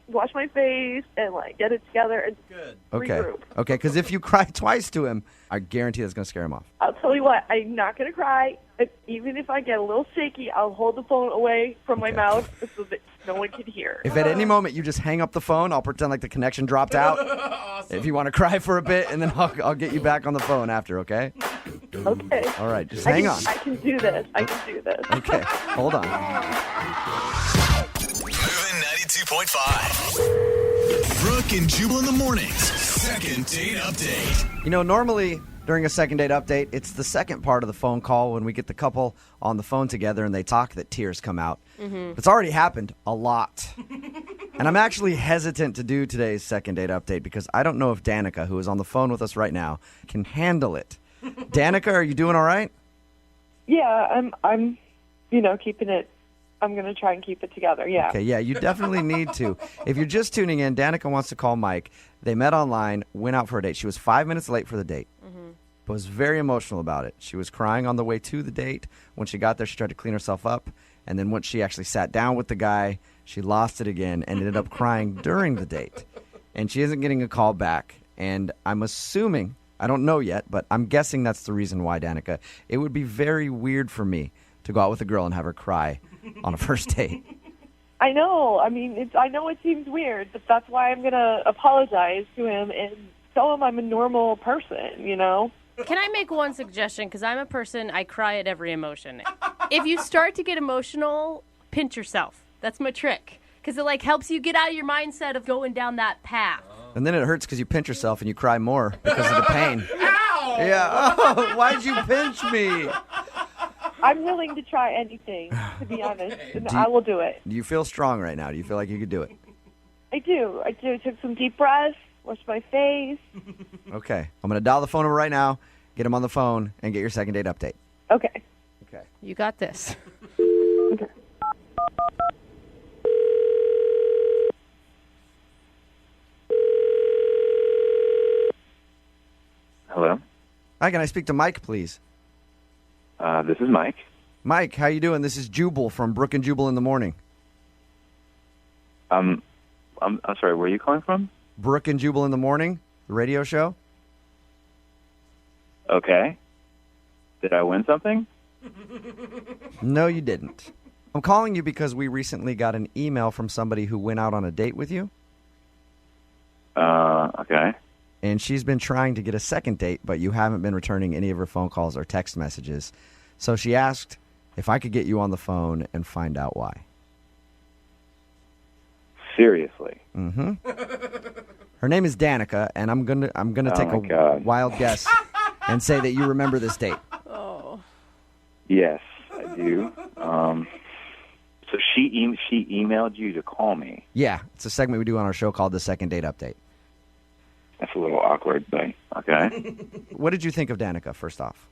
Speaker 18: wash my face and get it together and regroup.
Speaker 2: Okay, because if you cry twice to him, I guarantee that's gonna scare him off.
Speaker 18: I'll tell you what, I'm not gonna cry. Even if I get a little shaky, I'll hold the phone away from my mouth so that no one can hear.
Speaker 2: If at any moment you just hang up the phone, I'll pretend like the connection dropped out.
Speaker 4: Awesome.
Speaker 2: If you want to cry for a bit, and then I'll get you back on the phone after, okay?
Speaker 18: Okay.
Speaker 2: All right, just hang on.
Speaker 18: I can do this.
Speaker 2: Okay, hold on.
Speaker 1: Moving 92.5. Brooke and Jubal in the mornings. Second date update.
Speaker 2: Normally during a second date update, it's the second part of the phone call when we get the couple on the phone together and they talk that tears come out.
Speaker 3: Mm-hmm.
Speaker 2: It's already happened a lot. And I'm actually hesitant to do today's second date update because I don't know if Danica, who is on the phone with us right now, can handle it. Danica, are you doing all right?
Speaker 18: Yeah, I'm keeping it I'm going to try and keep it together, yeah.
Speaker 2: Okay, yeah, you definitely need to. If you're just tuning in, Danica wants to call Mike. They met online, went out for a date. She was 5 minutes late for the date, but was very emotional about it. She was crying on the way to the date. When she got there, she tried to clean herself up. And then once she actually sat down with the guy, she lost it again and ended up crying during the date. And she isn't getting a call back. And I'm assuming, I don't know yet, but I'm guessing that's the reason why, Danica. It would be very weird for me to go out with a girl and have her cry on a first date.
Speaker 18: I know. I mean, I know it seems weird, but that's why I'm going to apologize to him and tell him I'm a normal person, you know?
Speaker 3: Can I make one suggestion? Because I'm a person, I cry at every emotion. If you start to get emotional, pinch yourself. That's my trick. Because it helps you get out of your mindset of going down that path.
Speaker 2: And then it hurts because you pinch yourself and you cry more because of the pain.
Speaker 18: Ow!
Speaker 2: Yeah. Oh, why'd you pinch me?
Speaker 18: I'm willing to try anything, to be honest, and I will do it.
Speaker 2: Do you feel strong right now? Do you feel like you could do it?
Speaker 18: I do. I took some deep breaths, washed my face.
Speaker 2: Okay. I'm going to dial the phone number right now, get him on the phone, and get your second date update.
Speaker 18: Okay.
Speaker 2: Okay.
Speaker 3: You got this.
Speaker 18: Okay.
Speaker 19: Hello?
Speaker 2: Hi, can I speak to Mike, please?
Speaker 19: This is Mike.
Speaker 2: Mike, how you doing? This is Jubal from Brooke and Jubal in the morning.
Speaker 19: I'm sorry, where are you calling from?
Speaker 2: Brooke and Jubal in the morning, the radio show.
Speaker 19: Okay. Did I win something?
Speaker 2: No, you didn't. I'm calling you because we recently got an email from somebody who went out on a date with you.
Speaker 19: Okay.
Speaker 2: And she's been trying to get a second date, but you haven't been returning any of her phone calls or text messages. So she asked if I could get you on the phone and find out why.
Speaker 19: Seriously?
Speaker 2: Mm-hmm. Her name is Danica, and I'm gonna take a wild guess and say that you remember this date.
Speaker 3: Oh.
Speaker 19: Yes, I do. So she emailed you to call me.
Speaker 2: Yeah, it's a segment we do on our show called The Second Date Update.
Speaker 19: That's a little awkward, but okay.
Speaker 2: What did you think of Danica, first off?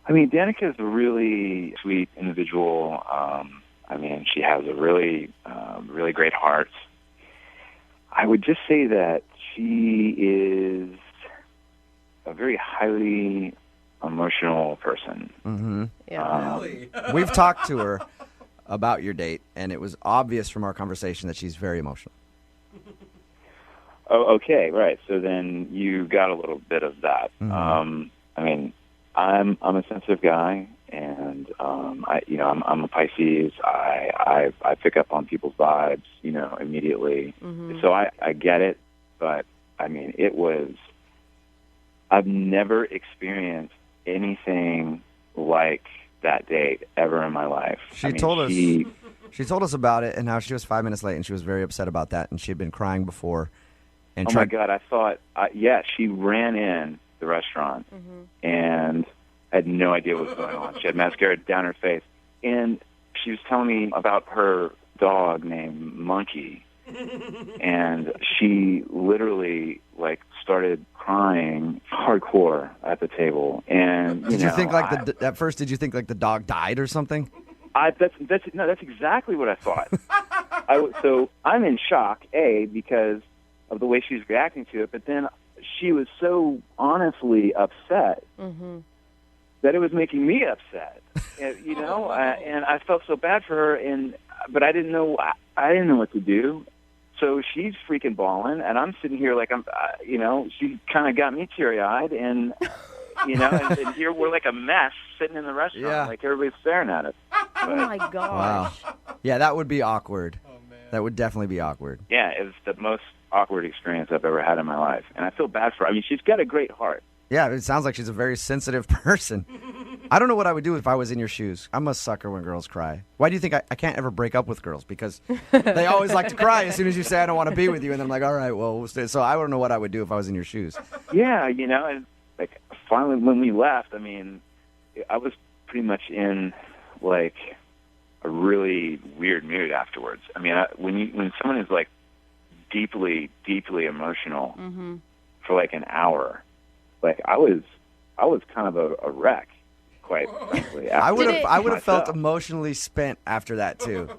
Speaker 19: I mean, Danica is a really sweet individual. I mean, she has a really, really great heart. I would just say that she is a very highly emotional person.
Speaker 2: Mm-hmm.
Speaker 3: Yeah.
Speaker 2: We've talked to her about your date, and it was obvious from our conversation that she's very emotional.
Speaker 19: Oh, okay, right. So then you got a little bit of that.
Speaker 2: Mm-hmm.
Speaker 19: I mean, I'm a sensitive guy, and I'm a Pisces. I pick up on people's vibes, immediately.
Speaker 3: Mm-hmm.
Speaker 19: So I get it, but I mean, I've never experienced anything like that date ever in my life.
Speaker 2: She told us about it and how she was 5 minutes late, and she was very upset about that, and she had been crying before. And
Speaker 19: my God, I thought, she ran in the restaurant and had no idea what was going on. She had mascara down her face. And she was telling me about her dog named Monkey. And she literally, started crying hardcore at the table. And,
Speaker 2: did you think, at first, did you think, the dog died or something?
Speaker 19: That's exactly what I thought. So I'm in shock, because of the way she was reacting to it, but then she was so honestly upset that it was making me upset, and I felt so bad for her, but I didn't know what to do. So she's freaking bawling, and I'm sitting here she kind of got me teary-eyed, and and here we're like a mess sitting in the restaurant, like everybody's staring at us.
Speaker 3: Oh my gosh!
Speaker 2: Wow. Yeah, that would be awkward. Oh man, that would definitely be awkward.
Speaker 19: Yeah, it was the most awkward experience I've ever had in my life, and I feel bad for her. I mean, she's got a great heart.
Speaker 2: Yeah, it sounds like she's a very sensitive person. I don't know what I would do if I was in your shoes. I'm a sucker when girls cry. Why do you think I can't ever break up with girls? Because they always like to cry as soon as you say I don't want to be with you, and then I'm like, all right, well, we'll stay. So I don't know what I would do if I was in your shoes.
Speaker 19: Yeah, and finally when we left, I mean, I was pretty much in a really weird mood afterwards. I mean, when someone is deeply, deeply emotional for an hour, I was kind of a wreck. quite frankly.
Speaker 2: I would have
Speaker 19: Myself.
Speaker 2: felt emotionally spent after that too.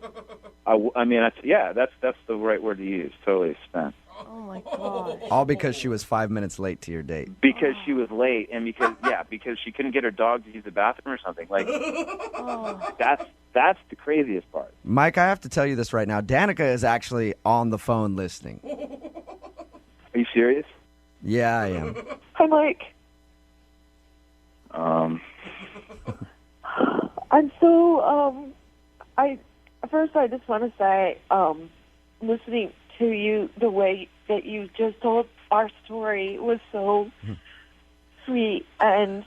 Speaker 19: I mean, that's the right word to use. Totally spent.
Speaker 3: Oh my god!
Speaker 2: All because she was 5 minutes late to your date.
Speaker 19: Because she was late, and because she couldn't get her dog to use the bathroom or something. Like, that's the craziest part.
Speaker 2: Mike, I have to tell you this right now. Danica is actually on the phone listening.
Speaker 19: Are you serious?
Speaker 2: Yeah, I am.
Speaker 18: Hi, Mike. I'm so first I just want to say, listening to you, the way that you just told our story was so sweet, and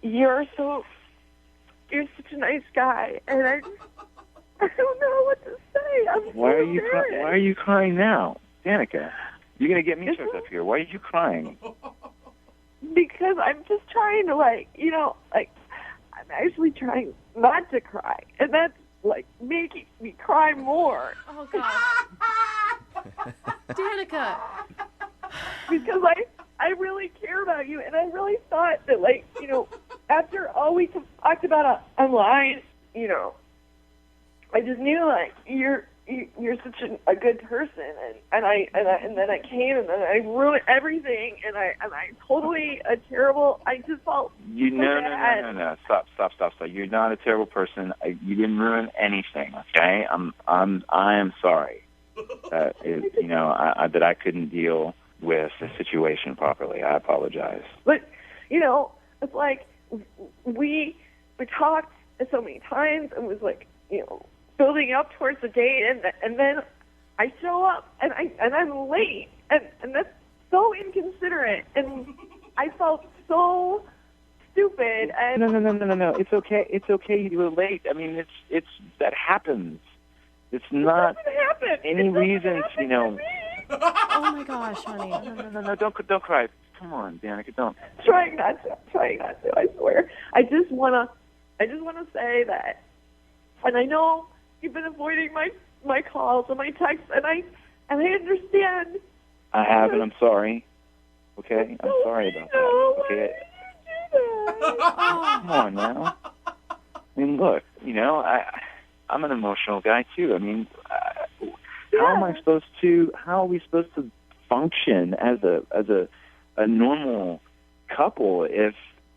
Speaker 18: you're such a nice guy, and I don't know what to say.
Speaker 19: Why are you crying now, Danica? You're gonna get me choked up here. Why are you crying?
Speaker 18: Because I'm just trying to, I'm actually trying not to cry, and that's making me cry more.
Speaker 13: Oh God, Danica.
Speaker 18: Because I really care about you, and I really thought that, after all we talked about online, I just knew you're such a good person, and then I came, and then I ruined everything, and I totally a terrible. I just felt
Speaker 19: No. Stop. You're not a terrible person. You didn't ruin anything. Okay, I am sorry that that I couldn't deal with the situation properly. I apologize.
Speaker 18: But it's like we talked so many times, and was building up towards the date, and then I show up and I'm late, and that's so inconsiderate, and I felt so stupid. And
Speaker 19: No. It's okay. It's okay. You were late. I mean, it's that happens. It's not any reason to
Speaker 13: Oh my gosh, honey.
Speaker 19: No. Don't cry. Come on, Danica. Don't.
Speaker 18: Trying not to. I swear. I just wanna say that, and I know you've been avoiding my calls and my texts, and I understand.
Speaker 19: I have, and I'm sorry. Okay, I'm sorry about that. Okay. Come on now. I mean, look. I'm an emotional guy too. I mean, how are we supposed to function as a normal couple if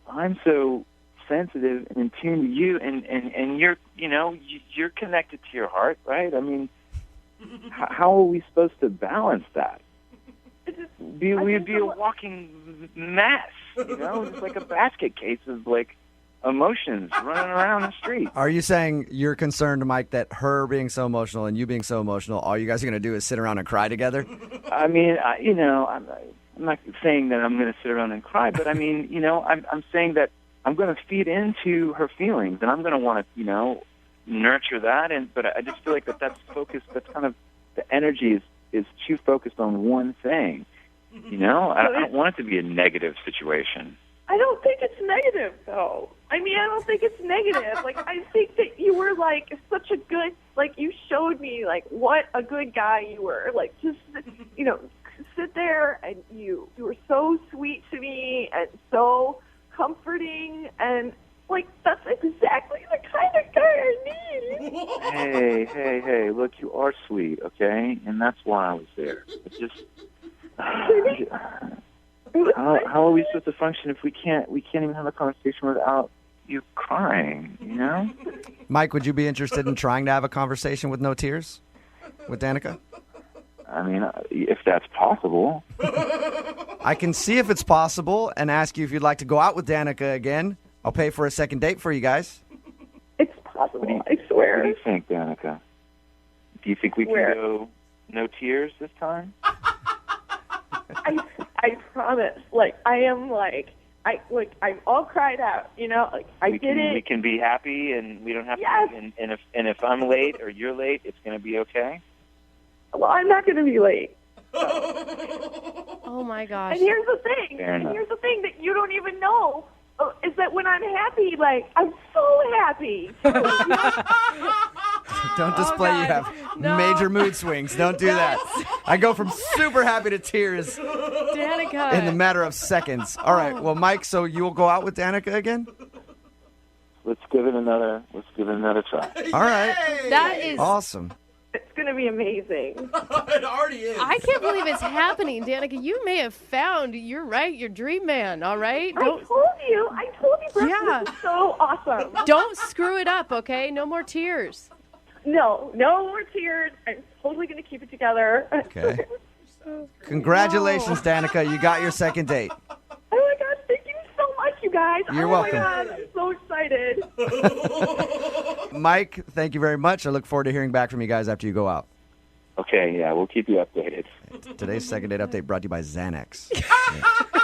Speaker 19: I'm so sensitive and in tune to you, and you're connected to your heart, right? I mean, how are we supposed to balance that? We'd be a walking mess, just like a basket case of emotions running around the street.
Speaker 2: Are you saying you're concerned, Mike, that her being so emotional and you being so emotional, all you guys are going to do is sit around and cry together?
Speaker 19: I mean, I'm not saying that I'm going to sit around and cry, but I mean, I'm saying that I'm going to feed into her feelings, and I'm going to want to, nurture that. But I just feel like that's focused. That's kind of the energy is too focused on one thing. I don't want it to be a negative situation.
Speaker 18: I don't think it's negative, though. I mean, I don't think it's negative. I think that you were such a good. You showed me what a good guy you were. Just sit there, and you were so sweet to me and so comforting, and that's exactly the kind of guy I need.
Speaker 19: Hey, look, you are sweet, okay? And that's why I was there. It's just how are we supposed to function if we can't even have a conversation without you crying,
Speaker 2: Mike, would you be interested in trying to have a conversation with no tears with Danica?
Speaker 19: I mean, if that's possible.
Speaker 2: I can see if it's possible and ask you if you'd like to go out with Danica again. I'll pay for a second date for you guys.
Speaker 18: It's possible, I swear.
Speaker 19: What do you think, Danica? Do you think we can go no tears this time?
Speaker 18: I promise. I'm all cried out, I did it.
Speaker 19: We can be happy, and we don't have to. And if I'm late or you're late, it's going to be okay?
Speaker 18: Well, I'm not going to be late.
Speaker 13: Oh my gosh.
Speaker 18: And here's the thing. That you don't even know is that when I'm happy, I'm so happy.
Speaker 2: Don't display you have major mood swings. Don't do that. I go from super happy to tears
Speaker 13: Danica.
Speaker 2: in the matter of seconds. All right. Well, Mike, so you will go out with Danica again?
Speaker 19: let's give it another try.
Speaker 16: All right.
Speaker 3: That is
Speaker 16: Awesome.
Speaker 18: It's going to be amazing.
Speaker 4: It already is.
Speaker 3: I can't believe it's happening, Danica. You may have found, you're right, your dream man, all right?
Speaker 18: I told you, Brooke,
Speaker 3: Yeah.
Speaker 18: this is so awesome.
Speaker 3: Don't screw it up, okay? No more tears.
Speaker 18: No more tears. I'm totally going to keep it together.
Speaker 2: Okay. Congratulations, Danica. You got your second date.
Speaker 18: Oh my God, thank you so much, you guys.
Speaker 2: You're
Speaker 18: oh
Speaker 2: welcome.
Speaker 18: my God, I'm so excited.
Speaker 2: Mike, thank you very much. I look forward to hearing back from you guys after you go out.
Speaker 19: Okay, yeah, we'll keep you updated.
Speaker 2: Today's second date update brought to you by Xanax. Yeah.